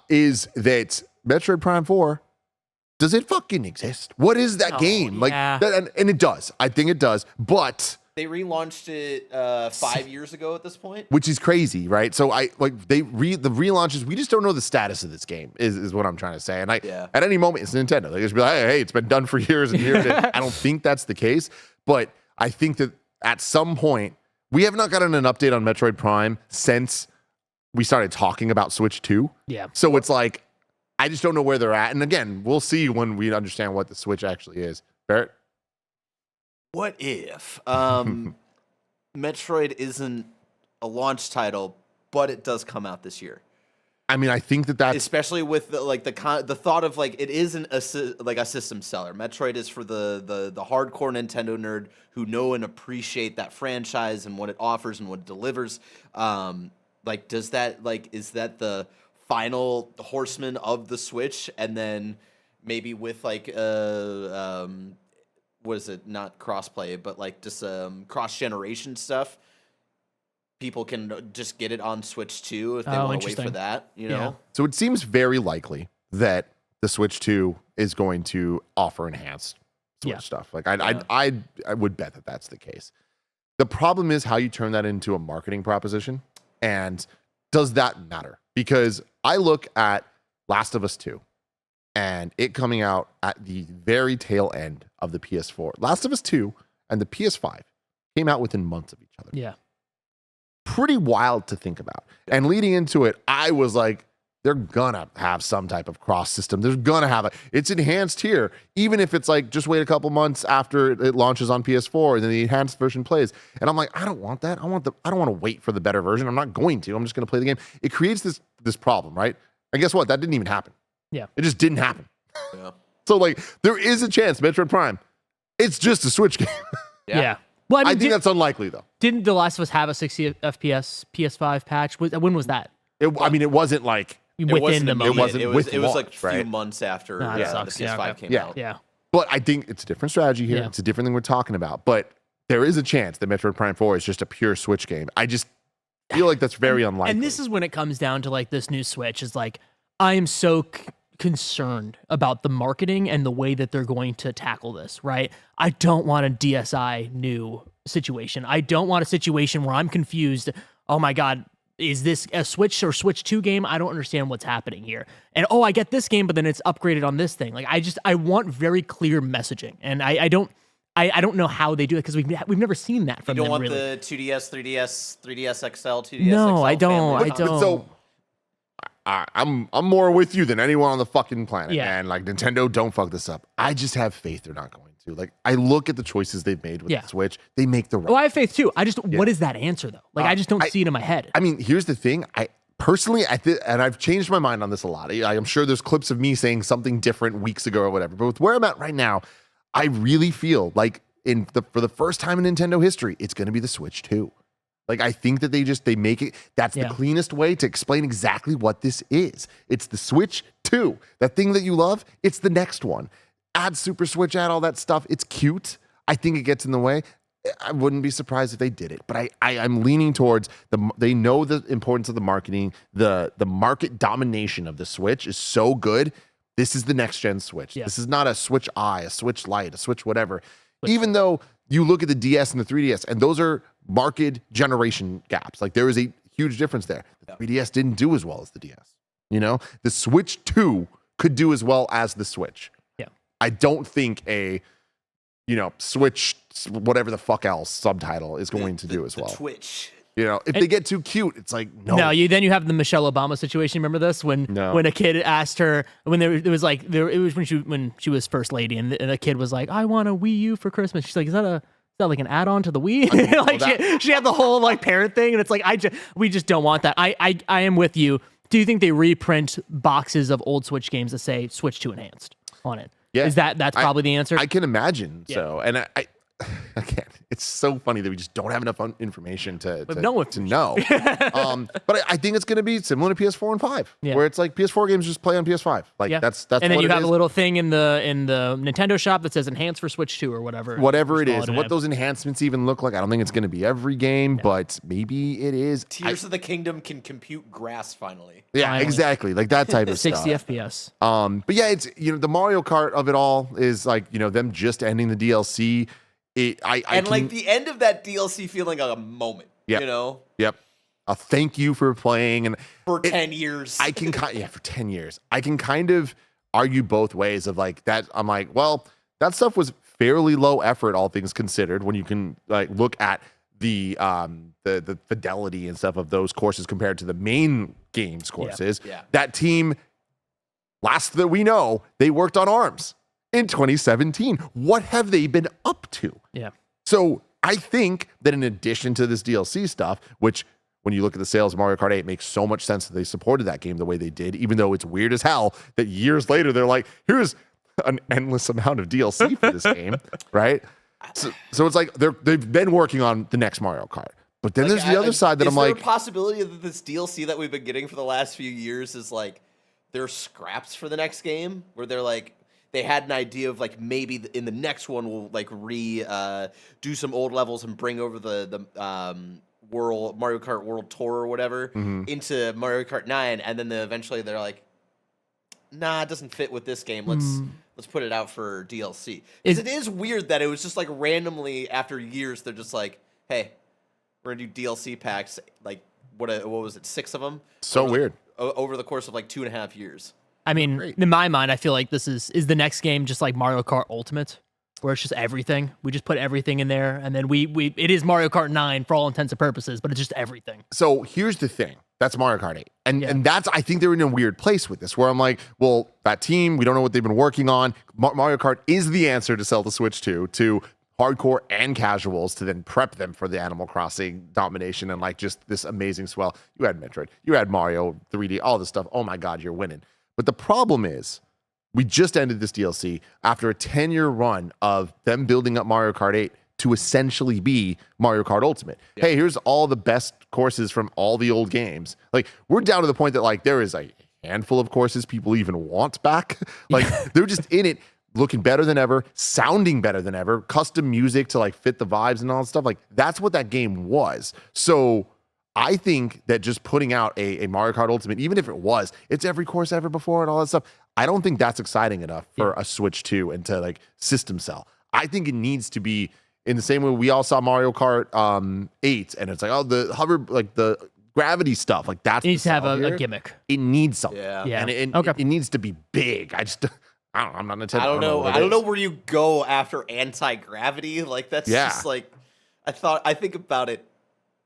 [SPEAKER 1] is that Metroid Prime 4, does it fucking exist? What is that game? Like, and it does. I think it does. But
[SPEAKER 3] they relaunched it 5 years ago at this point,
[SPEAKER 1] which is crazy, right? So the relaunches. We just don't know the status of this game. Is what I'm trying to say. And at any moment, it's Nintendo. They just be like, hey, it's been done for years and years. I don't think that's the case, but I think that at some point we have not gotten an update on Metroid Prime since we started talking about Switch 2.
[SPEAKER 2] Yeah.
[SPEAKER 1] So it's like I just don't know where they're at. And again, we'll see when we understand what the Switch actually is. Barrett?
[SPEAKER 3] What if Metroid isn't a launch title, but it does come out this year?
[SPEAKER 1] I mean, I think that's
[SPEAKER 3] especially with the thought of like it isn't a system seller. Metroid is for the hardcore Nintendo nerd who know and appreciate that franchise and what it offers and what it delivers. Like, is that the final horseman of the Switch, and then maybe with like was it not crossplay, but like just cross generation stuff? people can just get it on Switch 2 if they
[SPEAKER 2] Oh,
[SPEAKER 3] want to wait for
[SPEAKER 2] interesting.
[SPEAKER 3] that. You
[SPEAKER 2] Yeah.
[SPEAKER 3] know,
[SPEAKER 1] So it seems very likely that the Switch 2 is going to offer enhanced Switch
[SPEAKER 2] Yeah.
[SPEAKER 1] stuff. Like I would bet that that's the case. The problem is how you turn that into a marketing proposition, and does that matter? Because I look at Last of Us 2 and it coming out at the very tail end of the PS4. Last of Us 2 and the PS5 came out within months of each other.
[SPEAKER 2] Yeah.
[SPEAKER 1] Pretty wild to think about. And leading into it, I was like, they're gonna have some type of cross system. They're gonna have it's enhanced here, even if it's like just wait a couple months after it launches on PS4 and then the enhanced version plays. And I'm like, I don't want that. I don't want to wait for the better version. I'm not going to. I'm just gonna play the game. It creates this problem, right? And guess what? That didn't even happen.
[SPEAKER 2] Yeah.
[SPEAKER 1] It just didn't happen.
[SPEAKER 3] yeah.
[SPEAKER 1] So like, there is a chance Metroid Prime, it's just a Switch game.
[SPEAKER 2] Yeah. Well, I
[SPEAKER 1] I
[SPEAKER 2] mean,
[SPEAKER 1] think that's unlikely though.
[SPEAKER 2] didn't The Last of Us have a 60 FPS PS5 patch? When was that?
[SPEAKER 1] It wasn't like.
[SPEAKER 2] Within the moment.
[SPEAKER 1] It wasn't
[SPEAKER 3] It
[SPEAKER 1] with
[SPEAKER 3] was like a
[SPEAKER 1] launch,
[SPEAKER 3] few
[SPEAKER 1] right?
[SPEAKER 3] months after
[SPEAKER 2] Nah, that
[SPEAKER 3] the
[SPEAKER 2] sucks.
[SPEAKER 3] PS5
[SPEAKER 2] Yeah,
[SPEAKER 3] came
[SPEAKER 1] Yeah.
[SPEAKER 3] out.
[SPEAKER 2] Yeah.
[SPEAKER 1] But I think it's a different strategy here.
[SPEAKER 2] Yeah.
[SPEAKER 1] It's a different thing we're talking about. But there is a chance that Metroid Prime 4 is just a pure Switch game. I just feel like that's very unlikely.
[SPEAKER 2] And this is when it comes down to like this new Switch is like, I am so concerned about the marketing and the way that they're going to tackle this, right? I don't want a DSi new situation. I don't want a situation where I'm confused. Oh my God, is this a Switch or Switch 2 game? I don't understand what's happening here. And I get this game, but then it's upgraded on this thing. Like I want very clear messaging. And I don't know how they do it because we've never seen that
[SPEAKER 3] You
[SPEAKER 2] from
[SPEAKER 3] don't
[SPEAKER 2] them
[SPEAKER 3] want
[SPEAKER 2] really.
[SPEAKER 3] the 2DS, 3DS XL, 2DS
[SPEAKER 2] No,
[SPEAKER 3] XL
[SPEAKER 2] I don't.
[SPEAKER 3] family.
[SPEAKER 2] I don't.
[SPEAKER 1] So I'm more with you than anyone on the fucking planet.
[SPEAKER 2] Yeah.
[SPEAKER 1] And like Nintendo, don't fuck this up. I just have faith they're not going to. Like I look at the choices they've made with
[SPEAKER 2] Yeah.
[SPEAKER 1] the Switch. They make the right.
[SPEAKER 2] Oh, I have faith too. What is that answer though? Like I just don't see it in my head.
[SPEAKER 1] I mean, here's the thing. I personally, and I've changed my mind on this a lot. I'm sure there's clips of me saying something different weeks ago or whatever. But with where I'm at right now, I really feel like for the first time in Nintendo history, it's going to be the Switch 2. Like I think that they make it. That's the cleanest way to explain exactly what this is. It's the Switch 2. That thing that you love. It's the next one. Add Super Switch, add all that stuff. It's cute. I think it gets in the way. I wouldn't be surprised if they did it, but I'm leaning towards they know the importance of the marketing, the market domination of the Switch is so good. This is the next gen Switch.
[SPEAKER 2] Yeah.
[SPEAKER 1] This is not a Switch I, a Switch Lite, a Switch whatever. Even though you look at the DS and the 3DS, and those are market generation gaps. Like there is a huge difference there. The 3DS didn't do as well as the DS. You know, the Switch 2 could do as well as the Switch.
[SPEAKER 2] Yeah.
[SPEAKER 1] I don't think a Switch, whatever the fuck else subtitle is going to do as well.
[SPEAKER 3] Twitch.
[SPEAKER 1] You know, if they get too cute, it's like, no.
[SPEAKER 2] No, you have the Michelle Obama situation. Remember this when a kid asked her it was when she was first lady and a kid was like, I want a Wii U for Christmas. She's like, is that like an add-on to the Wii? Like she had the whole like parent thing, and it's like we just don't want that. I am with you. Do you think they reprint boxes of old Switch games that say Switch 2 enhanced on it?
[SPEAKER 1] Yeah.
[SPEAKER 2] That's probably the answer?
[SPEAKER 1] I can imagine so. And I can't. It's so funny that we just don't have enough information to know. But I think it's going to be similar to PS4 and 5, where it's like PS4 games just play on PS5. Like that's
[SPEAKER 2] and then
[SPEAKER 1] what
[SPEAKER 2] you
[SPEAKER 1] it
[SPEAKER 2] have
[SPEAKER 1] is.
[SPEAKER 2] a little thing in the Nintendo shop that says enhanced for Switch 2 or whatever.
[SPEAKER 1] Whatever it is, and what those enhancements even look like. I don't think it's going to be every game, but maybe it is.
[SPEAKER 3] Tears of the Kingdom can compute grass finally.
[SPEAKER 1] Yeah,
[SPEAKER 2] Finally.
[SPEAKER 1] Exactly. Like that type of
[SPEAKER 2] 60
[SPEAKER 1] stuff.
[SPEAKER 2] FPS.
[SPEAKER 1] But yeah, it's the Mario Kart of it all is like them just ending the DLC.
[SPEAKER 3] Like the end of that DLC feeling like a moment.
[SPEAKER 1] Yep.
[SPEAKER 3] You know?
[SPEAKER 1] Yep. A thank you for playing and
[SPEAKER 3] For 10 years.
[SPEAKER 1] I can for 10 years. I can kind of argue both ways of like that. I'm like, well, that stuff was fairly low effort, all things considered, when you can like look at the fidelity and stuff of those courses compared to the main games courses.
[SPEAKER 3] Yeah.
[SPEAKER 1] That team, last that we know, they worked on ARMS in 2017. What have they been up to?
[SPEAKER 2] Yeah.
[SPEAKER 1] So I think that in addition to this DLC stuff, which when you look at the sales of Mario Kart 8, it makes so much sense that they supported that game the way they did, even though it's weird as hell that years later they're like, here's an endless amount of DLC for this game, right? So it's like they've been working on the next Mario Kart. But then there's the other side that I'm like...
[SPEAKER 3] Is there a possibility that this DLC that we've been getting for the last few years is like, they're scraps for the next game? Where they're like, they had an idea of like, maybe in the next one we'll like do some old levels and bring over the Mario Kart World Tour or whatever into Mario Kart 9, and then eventually they're like, nah, it doesn't fit with this game. Let's put it out for DLC. Because it is weird that it was just like randomly after years they're just like, hey, we're gonna do DLC packs. Like what was it, 6 of them?
[SPEAKER 1] So weird.
[SPEAKER 3] Over the course of like 2.5 years.
[SPEAKER 2] I mean, in my mind, I feel like this is the next game just like Mario Kart Ultimate, where it's just everything. We just put everything in there, and then it is Mario Kart 9 for all intents and purposes, but it's just everything.
[SPEAKER 1] So here's the thing. That's Mario Kart 8. And that's, I think they're in a weird place with this, where I'm like, well, that team, we don't know what they've been working on. Mario Kart is the answer to sell the Switch to hardcore and casuals, to then prep them for the Animal Crossing domination and like just this amazing swell. You had Metroid, you had Mario 3D, all this stuff. Oh my God, you're winning. But the problem is, we just ended this DLC after a 10-year run of them building up Mario Kart 8 to essentially be Mario Kart Ultimate. Yeah. Hey, here's all the best courses from all the old games. Like, we're down to the point that like there is a handful of courses people even want back. Like, they're just in it, looking better than ever, sounding better than ever, custom music to like fit the vibes and all that stuff. Like, that's what that game was. So I think that just putting out a Mario Kart Ultimate, even if it's every course ever before and all that stuff, I don't think that's exciting enough for a Switch 2 and to like system sell. I think it needs to be in the same way we all saw Mario Kart 8, and it's like, oh, the hover, like the gravity stuff, like that's
[SPEAKER 2] it needs to have a gimmick.
[SPEAKER 1] It needs something.
[SPEAKER 3] Yeah.
[SPEAKER 1] And it needs to be big. I don't know. I'm not Nintendo.
[SPEAKER 3] I don't know where you go after anti-gravity. Like that's just like I think about it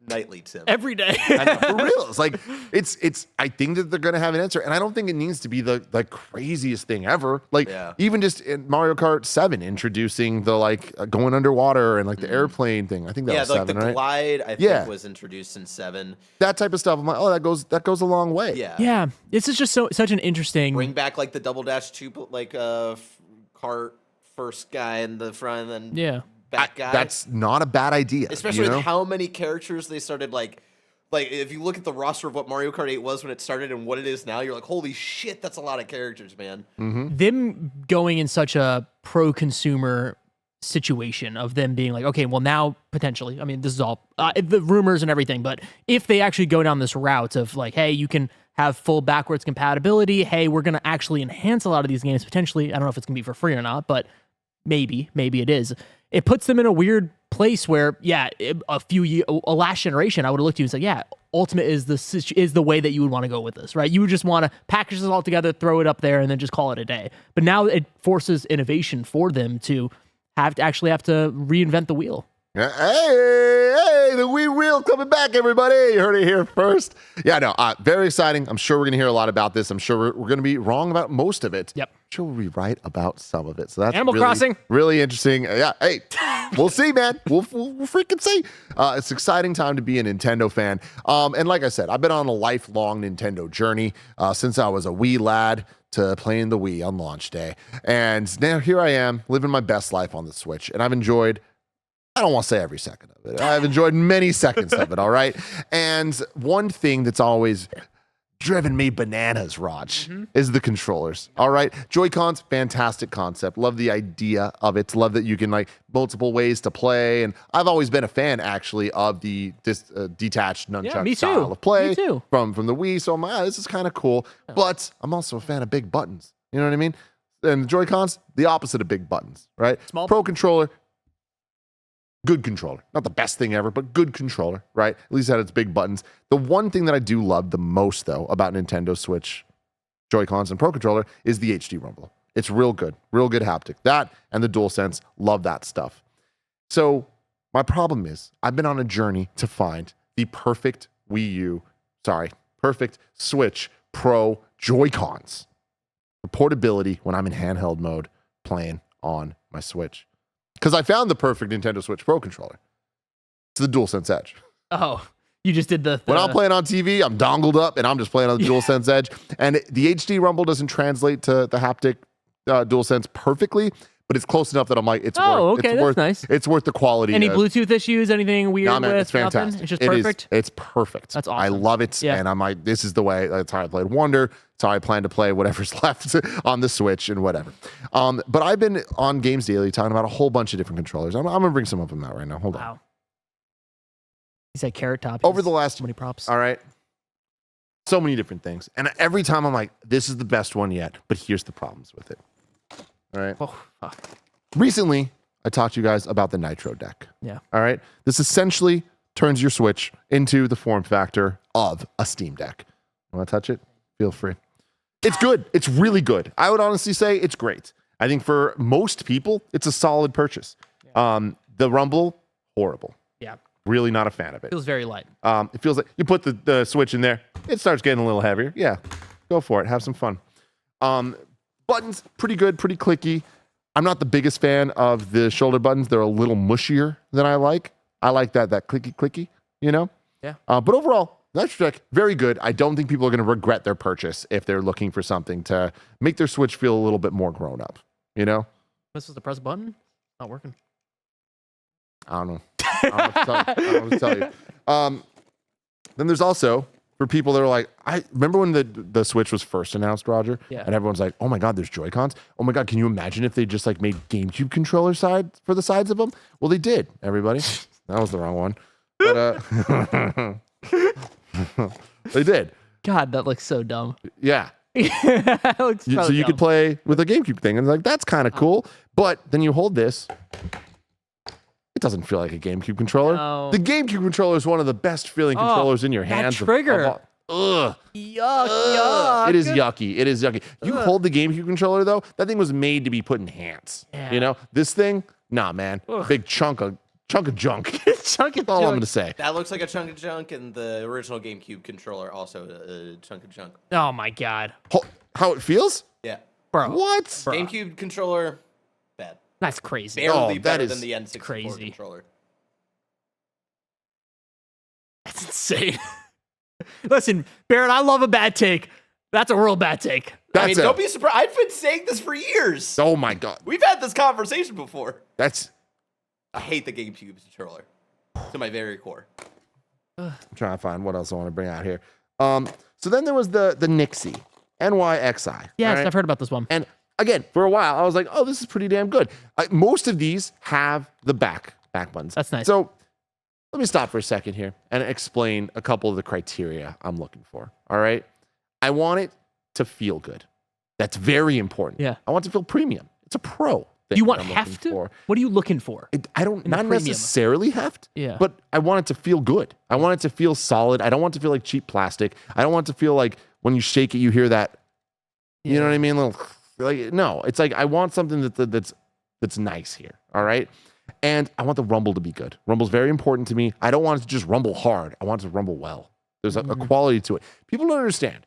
[SPEAKER 3] nightly, Tim.
[SPEAKER 2] Every day.
[SPEAKER 1] For real. It's like it's I think that they're gonna have an answer. And I don't think it needs to be the craziest thing ever. Like even just in Mario Kart 7 introducing the like going underwater and like the airplane thing. I think that was
[SPEAKER 3] like
[SPEAKER 1] 7,
[SPEAKER 3] the
[SPEAKER 1] right?
[SPEAKER 3] glide, I think was introduced in 7.
[SPEAKER 1] That type of stuff. I'm like, oh, that goes a long way.
[SPEAKER 3] Yeah.
[SPEAKER 2] Yeah. This is just such an interesting
[SPEAKER 3] bring back like the Double Dash 2 like kart first guy in the front and then back guy.
[SPEAKER 1] That's not a bad idea.
[SPEAKER 3] Especially with how many characters they started like if you look at the roster of what Mario Kart 8 was when it started and what it is now, you're like, holy shit, that's a lot of characters, man.
[SPEAKER 1] Mm-hmm.
[SPEAKER 2] Them going in such a pro-consumer situation of them being like, okay, well now potentially, I mean, this is all the rumors and everything, but if they actually go down this route of like, hey, you can have full backwards compatibility, hey, we're going to actually enhance a lot of these games potentially. I don't know if it's going to be for free or not, but maybe it is. It puts them in a weird place where, a last generation, I would have looked at you and said, yeah, Ultimate is the way that you would want to go with this, right? You would just want to package this all together, throw it up there, and then just call it a day. But now it forces innovation for them to have to reinvent the wheel.
[SPEAKER 1] Hey, the Wii Wheel coming back, everybody. You heard it here first. Yeah, no, very exciting. I'm sure we're going to hear a lot about this. I'm sure we're going to be wrong about most of it.
[SPEAKER 2] Yep.
[SPEAKER 1] I'm sure we'll be right about some of it. So that's
[SPEAKER 2] Animal Crossing.
[SPEAKER 1] Really interesting. Yeah, hey, we'll see, man. We'll freaking see. It's an exciting time to be a Nintendo fan. And like I said, I've been on a lifelong Nintendo journey since I was a wee lad to playing the Wii on launch day. And now here I am living my best life on the Switch. And I've enjoyed, I don't want to say every second of it. I've enjoyed many seconds of it, all right? And one thing that's always driven me bananas, Raj, is the controllers, all right? Joy-Cons, fantastic concept. Love the idea of it. Love that you can, like, multiple ways to play. And I've always been a fan, actually, of the detached nunchuck style of play from the Wii. So I'm like, this is kind of cool. Yeah. But I'm also a fan of big buttons. You know what I mean? And the Joy-Cons, the opposite of big buttons, right?
[SPEAKER 2] Small
[SPEAKER 1] Pro controller, good controller. Not the best thing ever, but good controller, right? At least it had its big buttons. The one thing that I do love the most, though, about Nintendo Switch Joy-Cons and Pro Controller is the HD rumble. It's real good haptic. That and the DualSense, love that stuff. So my problem is I've been on a journey to find the perfect Switch Pro Joy-Cons for portability when I'm in handheld mode playing on my Switch. Because I found the perfect Nintendo Switch Pro controller. It's the DualSense Edge.
[SPEAKER 2] Oh, you just did the...
[SPEAKER 1] When I'm playing on TV, I'm dongled up and I'm just playing on the DualSense Edge. And the HD rumble doesn't translate to the haptic DualSense perfectly, but it's close enough that I'm like,
[SPEAKER 2] nice.
[SPEAKER 1] It's worth the quality.
[SPEAKER 2] Any Bluetooth issues? Anything weird?
[SPEAKER 1] No, man,
[SPEAKER 2] with
[SPEAKER 1] it's fantastic.
[SPEAKER 2] Nothing? It's just perfect?
[SPEAKER 1] It's perfect.
[SPEAKER 2] That's awesome.
[SPEAKER 1] I love it. Yeah. And I'm like, this is the way. That's how I played Wonder. That's how I plan to play whatever's left on the Switch and whatever. But I've been on Games Daily talking about a whole bunch of different controllers. I'm going to bring some of them out right now. Hold on.
[SPEAKER 2] He said Carrot Top.
[SPEAKER 1] over the last.
[SPEAKER 2] So many props.
[SPEAKER 1] All right. So many different things. And every time I'm like, this is the best one yet. But here's the problems with it. All right.
[SPEAKER 2] Oh, fuck.
[SPEAKER 1] Recently, I talked to you guys about the Nitro deck.
[SPEAKER 2] Yeah.
[SPEAKER 1] All right. This essentially turns your Switch into the form factor of a Steam Deck. You want to touch it? Feel free. It's good. It's really good. I would honestly say it's great. I think for most people, it's a solid purchase. The Rumble, horrible.
[SPEAKER 2] Yeah.
[SPEAKER 1] Really not a fan of it.
[SPEAKER 2] Feels very light.
[SPEAKER 1] It feels like you put the Switch in there, it starts getting a little heavier. Yeah, go for it. Have some fun. Buttons, pretty good, pretty clicky. I'm not the biggest fan of the shoulder buttons. They're a little mushier than I like. I like that clicky, you know?
[SPEAKER 2] Yeah.
[SPEAKER 1] But overall, Nitro Deck, very good. I don't think people are going to regret their purchase if they're looking for something to make their Switch feel a little bit more grown up, you know?
[SPEAKER 2] This is the press button. Not working.
[SPEAKER 1] I don't know. I don't know what to tell you. Then there's also, for people that are like, I remember when the Switch was first announced, Roger,
[SPEAKER 2] Yeah.
[SPEAKER 1] and everyone's like, oh my God, there's Joy-Cons. Oh my God, can you imagine if they just like made GameCube controller side for the sides of them? Well, they did, everybody. That was the wrong one. But they did.
[SPEAKER 2] God, that looks so dumb.
[SPEAKER 1] Yeah.
[SPEAKER 2] That looks so
[SPEAKER 1] So you could
[SPEAKER 2] dumb.
[SPEAKER 1] play with a GameCube thing, and like, that's kind of cool. But then you hold this. It doesn't feel like a GameCube controller.
[SPEAKER 2] No.
[SPEAKER 1] The GameCube controller is one of the best feeling controllers in your
[SPEAKER 2] that
[SPEAKER 1] hands.
[SPEAKER 2] trigger.
[SPEAKER 1] Ugh.
[SPEAKER 2] Yuck.
[SPEAKER 1] It is yucky. It is yucky. You hold the GameCube controller though. That thing was made to be put in hands.
[SPEAKER 2] Yeah.
[SPEAKER 1] You know this thing. Nah, man. Big chunk of junk.
[SPEAKER 2] Chunk of
[SPEAKER 1] That's all I'm
[SPEAKER 2] junk.
[SPEAKER 1] gonna say.
[SPEAKER 3] That looks like a chunk of junk, and the original GameCube controller also a chunk of junk.
[SPEAKER 2] Oh my God.
[SPEAKER 1] How it feels?
[SPEAKER 3] Yeah.
[SPEAKER 2] Bro.
[SPEAKER 1] What?
[SPEAKER 3] GameCube controller, bad.
[SPEAKER 2] That's crazy.
[SPEAKER 3] Barely
[SPEAKER 1] that
[SPEAKER 3] better
[SPEAKER 1] is
[SPEAKER 3] than the N64
[SPEAKER 2] crazy.
[SPEAKER 3] controller.
[SPEAKER 2] That's insane. Listen, Barrett, I love a bad take. That's a real bad take.
[SPEAKER 3] I mean, don't be surprised. I've been saying this for years.
[SPEAKER 1] Oh my God.
[SPEAKER 3] We've had this conversation before.
[SPEAKER 1] That's.
[SPEAKER 3] I hate the GameCube controller to my very core.
[SPEAKER 1] I'm trying to find what else I want to bring out here. So then there was the Nixie, NYXI.
[SPEAKER 2] Yes,
[SPEAKER 1] right?
[SPEAKER 2] I've heard about this one.
[SPEAKER 1] And again, for a while, I was like, oh, this is pretty damn good. Most of these have the back buttons.
[SPEAKER 2] That's nice.
[SPEAKER 1] So let me stop for a second here and explain a couple of the criteria I'm looking for. All right. I want it to feel good. That's very important.
[SPEAKER 2] Yeah.
[SPEAKER 1] I want it to feel premium. It's a pro thing
[SPEAKER 2] You want
[SPEAKER 1] that I'm looking
[SPEAKER 2] heft?
[SPEAKER 1] for.
[SPEAKER 2] What are you looking for?
[SPEAKER 1] I don't,
[SPEAKER 2] In the
[SPEAKER 1] not
[SPEAKER 2] premium.
[SPEAKER 1] necessarily heft,
[SPEAKER 2] Yeah.
[SPEAKER 1] but I want it to feel good. I want it to feel solid. I don't want it to feel like cheap plastic. I don't want it to feel like when you shake it, you hear that, you know what I mean? Like, no, it's like, I want something that's nice here. All right. And I want the rumble to be good. Rumble's very important to me. I don't want it to just rumble hard. I want it to rumble well. There's a quality to it. People don't understand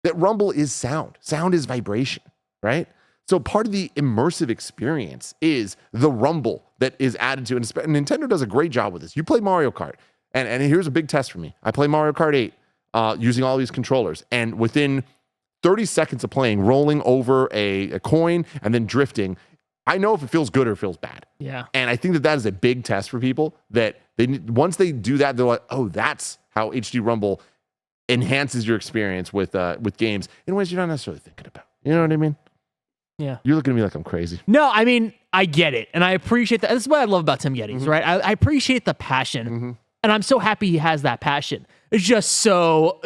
[SPEAKER 1] that rumble is sound. Sound is vibration, right? So part of the immersive experience is the rumble that is added to it. And Nintendo does a great job with this. You play Mario Kart, and here's a big test for me. I play Mario Kart 8 using all these controllers, and within 30 seconds of playing, rolling over a coin and then drifting, I know if it feels good or feels bad.
[SPEAKER 2] Yeah.
[SPEAKER 1] And I think that is a big test for people that once they do that, they're like, oh, that's how HD Rumble enhances your experience with games in ways you're not necessarily thinking about. You know what I mean?
[SPEAKER 2] Yeah.
[SPEAKER 1] You're looking at me like I'm crazy.
[SPEAKER 2] No, I mean, I get it. And I appreciate that. This is what I love about Tim Geddes, right? I appreciate the passion. And I'm so happy he has that passion. It's just so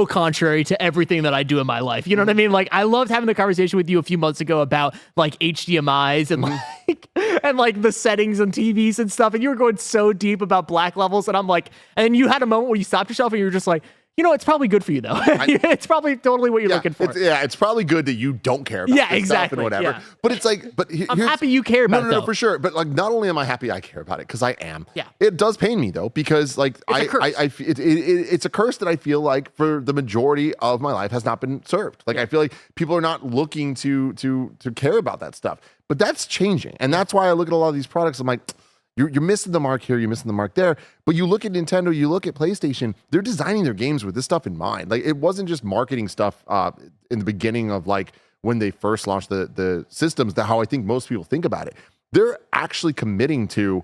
[SPEAKER 2] contrary to everything that I do in my life. You know what I mean? Like, I loved having the conversation with you a few months ago about like HDMIs and like the settings on TVs and stuff. And you were going so deep about black levels. And I'm like, and you had a moment where you stopped yourself and you were just like, you know, it's probably good for you though. It's probably totally what you're looking for.
[SPEAKER 1] It's probably good that you don't care about this stuff
[SPEAKER 2] exactly.
[SPEAKER 1] and whatever.
[SPEAKER 2] Yeah.
[SPEAKER 1] But it's like,
[SPEAKER 2] I'm happy you care about it.
[SPEAKER 1] No,
[SPEAKER 2] though.
[SPEAKER 1] for sure. But like, not only am I happy I care about it, because I am.
[SPEAKER 2] Yeah.
[SPEAKER 1] It does pain me though, because like it's a curse that I feel like for the majority of my life has not been served. Like I feel like people are not looking to care about that stuff. But that's changing, and that's why I look at a lot of these products. I'm like, you're missing the mark here, you're missing the mark there. But you look at Nintendo, you look at PlayStation, they're designing their games with this stuff in mind. Like it wasn't just marketing stuff in the beginning of like when they first launched the systems, how I think most people think about it. They're actually committing to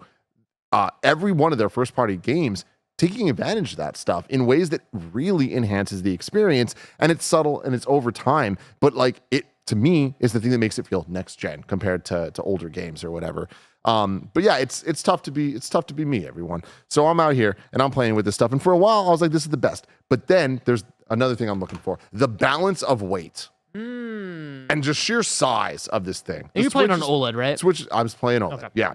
[SPEAKER 1] every one of their first party games taking advantage of that stuff in ways that really enhances the experience. And it's subtle and it's over time, but like to me, is the thing that makes it feel next gen compared to older games or whatever. But yeah, it's tough to be me, everyone. So I'm out here and I'm playing with this stuff. And for a while, I was like, this is the best. But then there's another thing I'm looking for: the balance of weight and just sheer size of this thing.
[SPEAKER 2] And you're playing on OLED, right?
[SPEAKER 1] Switch. I was playing OLED.
[SPEAKER 2] Okay.
[SPEAKER 1] Yeah.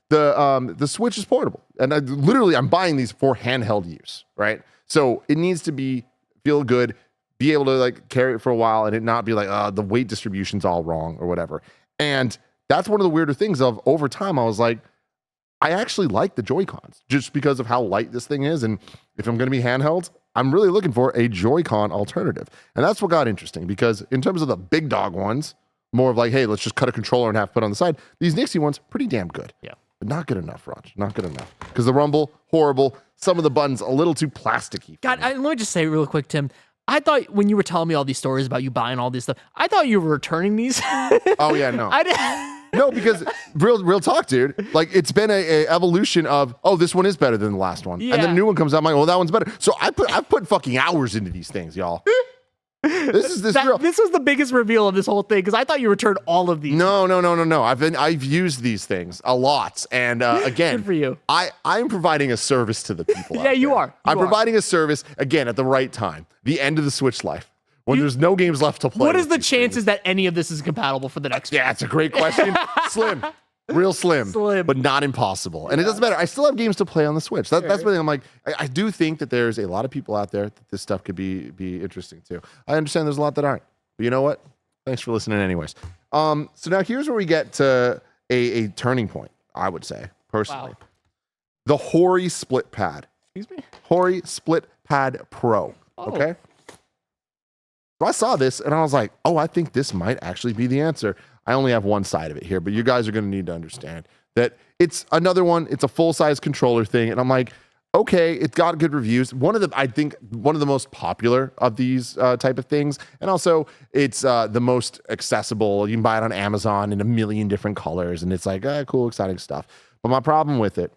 [SPEAKER 1] The Switch is portable, and I'm buying these for handheld use, right? So it needs to feel good, be able to like carry it for a while, and it not be like the weight distribution's all wrong or whatever. And that's one of the weirder things of over time. I was like, I actually like the Joy-Cons just because of how light this thing is, and if I'm going to be handheld, I'm really looking for a Joy-Con alternative. And that's what got interesting, because in terms of the big dog ones, more of like, hey, let's just cut a controller and have put on the side. These Nixie ones, pretty damn good.
[SPEAKER 2] Yeah.
[SPEAKER 1] But not good enough, Raj. Not good enough. Because the rumble, horrible. Some of the buttons, a little too plasticky.
[SPEAKER 2] God, let me just say real quick, Tim. I thought when you were telling me all these stories about you buying all this stuff, I thought you were returning these.
[SPEAKER 1] Oh, yeah, no. No, because real talk, dude. Like, it's been a evolution of, oh, this one is better than the last one.
[SPEAKER 2] Yeah.
[SPEAKER 1] And then a new one comes out, I'm like, well, that one's better. So I've put fucking hours into these things, y'all. This was
[SPEAKER 2] the biggest reveal of this whole thing, because I thought you returned all of these.
[SPEAKER 1] No. I've used these things a lot, and again,
[SPEAKER 2] good for you.
[SPEAKER 1] I'm providing a service to the people.
[SPEAKER 2] Yeah, you are.
[SPEAKER 1] I'm providing a service again at the right time, the end of the Switch life, when there's no games left to play.
[SPEAKER 2] What is the chances that any of this is compatible for the next?
[SPEAKER 1] Yeah, it's a great question. Slim. Real slim, but not impossible. And it doesn't matter. I still have games to play on the Switch. That's the thing. I'm like, I do think that there's a lot of people out there that this stuff could be interesting to. I understand there's a lot that aren't. But you know what? Thanks for listening anyways. So now here's where we get to a turning point, I would say, personally.
[SPEAKER 2] Wow.
[SPEAKER 1] The Hori Split Pad.
[SPEAKER 2] Excuse me?
[SPEAKER 1] Hori Split Pad Pro.
[SPEAKER 2] Oh.
[SPEAKER 1] Okay? So I saw this and I was like, oh, I think this might actually be the answer. I only have one side of it here, but you guys are going to need to understand that it's another one. It's a full-size controller thing. And I'm like, okay, it's got good reviews. I think one of the most popular of these type of things. And also it's the most accessible. You can buy it on Amazon in a million different colors. And it's like, cool, exciting stuff. But my problem with it,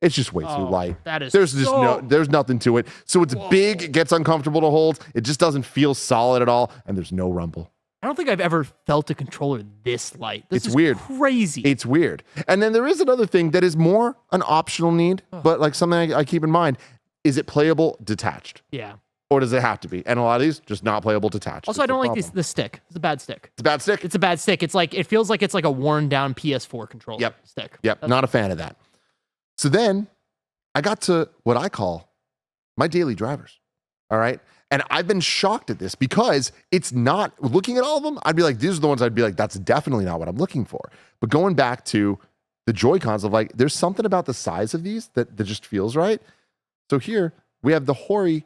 [SPEAKER 1] it's just way too light.
[SPEAKER 2] That is
[SPEAKER 1] there's nothing to it. So it's big, it gets uncomfortable to hold. It just doesn't feel solid at all. And there's no rumble.
[SPEAKER 2] I don't think I've ever felt a controller this light. This is
[SPEAKER 1] weird.
[SPEAKER 2] Crazy.
[SPEAKER 1] It's weird. And then there is another thing that is more an optional need, but like something I keep in mind. Is it playable detached?
[SPEAKER 2] Yeah.
[SPEAKER 1] Or does it have to be? And a lot of these, just not playable detached.
[SPEAKER 2] Also, I don't like the stick. It's a bad stick.
[SPEAKER 1] It's a bad stick?
[SPEAKER 2] It's a bad stick. It's like, it feels like it's like a worn down PS4 controller stick.
[SPEAKER 1] Yep. Not a fan of that. So then I got to what I call my daily drivers. All right. And I've been shocked at this because it's not, looking at all of them, I'd be like, these are the ones I'd be like, that's definitely not what I'm looking for. But going back to the Joy-Cons of like, there's something about the size of these that just feels right. So here we have the Hori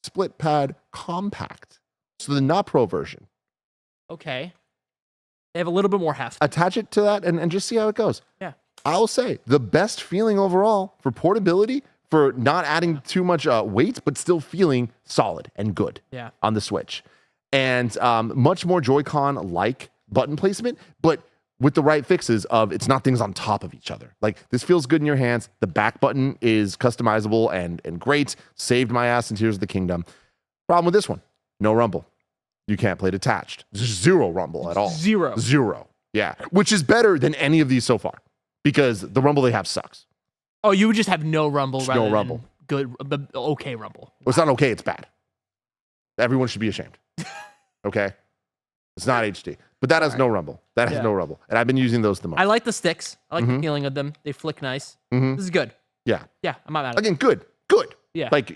[SPEAKER 1] Split Pad Compact. So the not Pro version.
[SPEAKER 2] Okay. They have a little bit more heft.
[SPEAKER 1] Attach it to that and just see how it goes.
[SPEAKER 2] Yeah.
[SPEAKER 1] I'll say the best feeling overall for portability, for not adding too much weight, but still feeling solid and good on the Switch. And much more Joy-Con-like button placement, but with the right fixes of it's not things on top of each other. Like, this feels good in your hands. The back button is customizable and great. Saved my ass in Tears of the Kingdom. Problem with this one, no rumble. You can't play detached. Zero rumble at all. Zero. Yeah. Which is better than any of these so far, because the rumble they have sucks.
[SPEAKER 2] Oh, you would just have no rumble rather
[SPEAKER 1] no rumble.
[SPEAKER 2] Than good, okay rumble.
[SPEAKER 1] Well, it's not okay, it's bad. Everyone should be ashamed. Okay? It's not HD. But that has no rumble. That has no rumble. And I've been using those the most.
[SPEAKER 2] I like the sticks. I like the feeling of them. They flick nice. This is good.
[SPEAKER 1] Yeah.
[SPEAKER 2] Yeah, I'm not mad at it.
[SPEAKER 1] Again, good.
[SPEAKER 2] Yeah.
[SPEAKER 1] Like,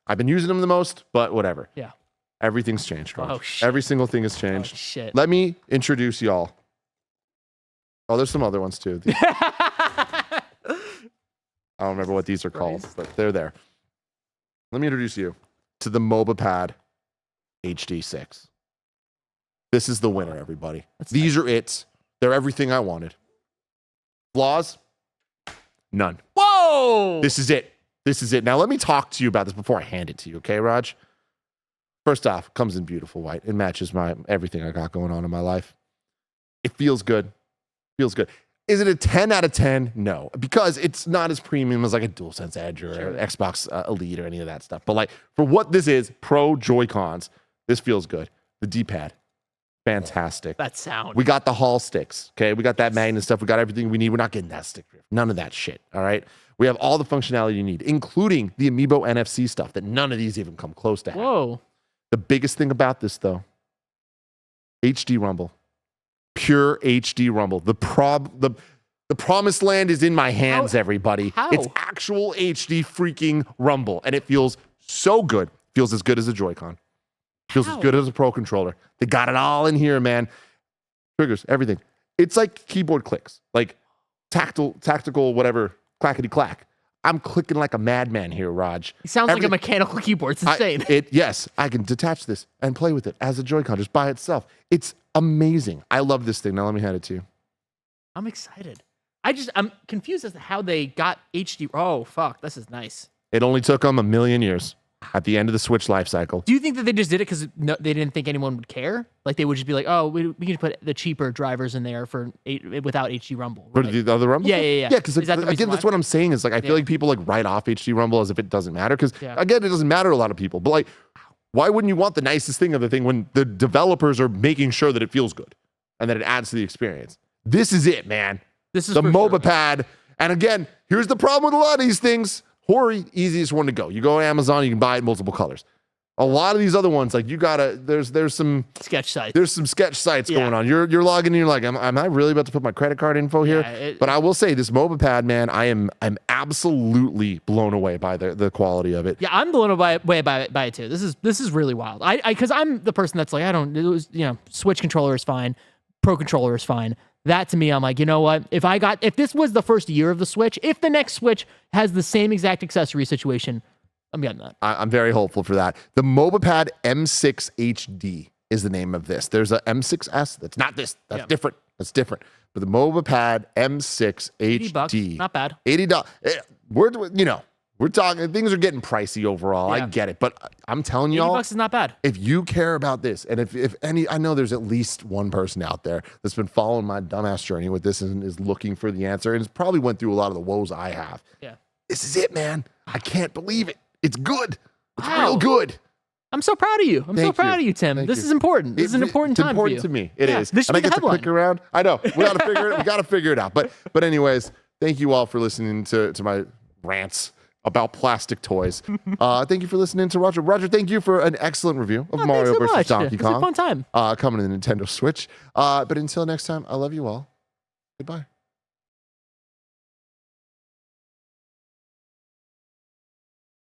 [SPEAKER 1] I've been using them the most, but whatever.
[SPEAKER 2] Yeah.
[SPEAKER 1] Everything's changed, Raj.
[SPEAKER 2] Oh, shit.
[SPEAKER 1] Every single thing has changed.
[SPEAKER 2] Oh, shit.
[SPEAKER 1] Let me introduce y'all. Oh, there's some other ones too. I don't remember what these are called, but they're there. Let me introduce you to the MobaPad HD6. This is the winner, everybody. These are it. They're everything I wanted. Flaws? None.
[SPEAKER 2] Whoa!
[SPEAKER 1] This is it. This is it. Now, let me talk to you about this before I hand it to you, okay, Raj? First off, it comes in beautiful white. It matches everything I got going on in my life. It feels good. Feels good. Is it a 10 out of 10? No, because it's not as premium as like a DualSense Edge or Xbox Elite or any of that stuff. But like, for what this is, Pro Joy-Cons, this feels good. The D-pad, Fantastic.
[SPEAKER 2] That sound.
[SPEAKER 1] We got the Hall sticks. Okay. We got that magnet stuff. We got everything we need. We're not getting that stick drift. None of that shit. All right. We have all the functionality you need, including the Amiibo NFC stuff that none of these even come close to having.
[SPEAKER 2] Whoa.
[SPEAKER 1] The biggest thing about this, though, HD Rumble. Pure HD Rumble. The promised land is in my hands, everybody.
[SPEAKER 2] How?
[SPEAKER 1] It's actual HD freaking Rumble, and it feels so good. Feels as good as a Joy-Con. Feels as good as a Pro Controller. They got it all in here, man. Triggers, everything. It's like keyboard clicks, like tactical, whatever, clackety clack. I'm clicking like a madman here, Raj.
[SPEAKER 2] It sounds like a mechanical keyboard. It's insane.
[SPEAKER 1] Yes, I can detach this and play with it as a Joy-Con just by itself. It's amazing. I love this thing. Now let me hand it to you.
[SPEAKER 2] I'm excited. I'm confused as to how they got HD. Oh, fuck. This is nice.
[SPEAKER 1] It only took them 1,000,000 years at the end of the Switch life cycle.
[SPEAKER 2] Do you think that they just did it because they didn't think anyone would care? Like they would just be like, oh, we can put the cheaper drivers in there without HD Rumble.
[SPEAKER 1] For
[SPEAKER 2] Right?
[SPEAKER 1] the other Rumble?
[SPEAKER 2] Yeah.
[SPEAKER 1] Yeah, because again, that's what I'm saying is like, I feel like people like write off HD Rumble as if it doesn't matter. Because again, it doesn't matter to a lot of people. But like, why wouldn't you want the nicest thing of the thing when the developers are making sure that it feels good and that it adds to the experience? This is it, man.
[SPEAKER 2] This is
[SPEAKER 1] the MOBA
[SPEAKER 2] sure.
[SPEAKER 1] pad. And again, here's the problem with a lot of these things. Hori, easiest one to go. You go to Amazon, you can buy it in multiple colors. A lot of these other ones, like you gotta, there's some
[SPEAKER 2] sketch sites.
[SPEAKER 1] There's some sketch sites going on. You're logging in, you're like, am I really about to put my credit card info here? But I will say this MOBA pad, man, I'm absolutely blown away by the quality of it.
[SPEAKER 2] Yeah, I'm blown away by it too. This is really wild. Because I'm the person that's like, Switch controller is fine, Pro controller is fine. That to me, I'm like, you know what? If this was the first year of the Switch, if the next Switch has the same exact accessory situation, I'm getting that.
[SPEAKER 1] I'm very hopeful for that. The MOBA pad M6 HD is the name of this. There's a M6S. That's not this. That's different. That's different. But the MOBA pad M6 HD.
[SPEAKER 2] $80, not bad.
[SPEAKER 1] $80. We're talking, things are getting pricey overall.
[SPEAKER 2] Yeah.
[SPEAKER 1] I get it. But I'm telling y'all,
[SPEAKER 2] $80 is not bad.
[SPEAKER 1] if you care about this, and if any, I know there's at least one person out there that's been following my dumbass journey with this and is looking for the answer and has probably went through a lot of the woes I have.
[SPEAKER 2] Yeah.
[SPEAKER 1] This is it, man. I can't believe it. It's good. It's
[SPEAKER 2] Wow.
[SPEAKER 1] real good.
[SPEAKER 2] I'm so proud of you. I'm so proud of you, Tim.
[SPEAKER 1] Thank
[SPEAKER 2] This
[SPEAKER 1] you.
[SPEAKER 2] is important. This is an important time for you.
[SPEAKER 1] It's important to me. It is.
[SPEAKER 2] This should
[SPEAKER 1] and
[SPEAKER 2] be
[SPEAKER 1] I
[SPEAKER 2] the
[SPEAKER 1] get to
[SPEAKER 2] headline.
[SPEAKER 1] click around. I know. We got to figure it. We got to figure it out. But anyways, thank you all for listening to my rants about plastic toys. Thank you for listening to Roger. Roger, thank you for an excellent review of Mario
[SPEAKER 2] thanks so
[SPEAKER 1] vs.
[SPEAKER 2] much.
[SPEAKER 1] Donkey
[SPEAKER 2] It was
[SPEAKER 1] Kong.
[SPEAKER 2] a fun time.
[SPEAKER 1] Coming to the Nintendo Switch. But until next time, I love you all. Goodbye.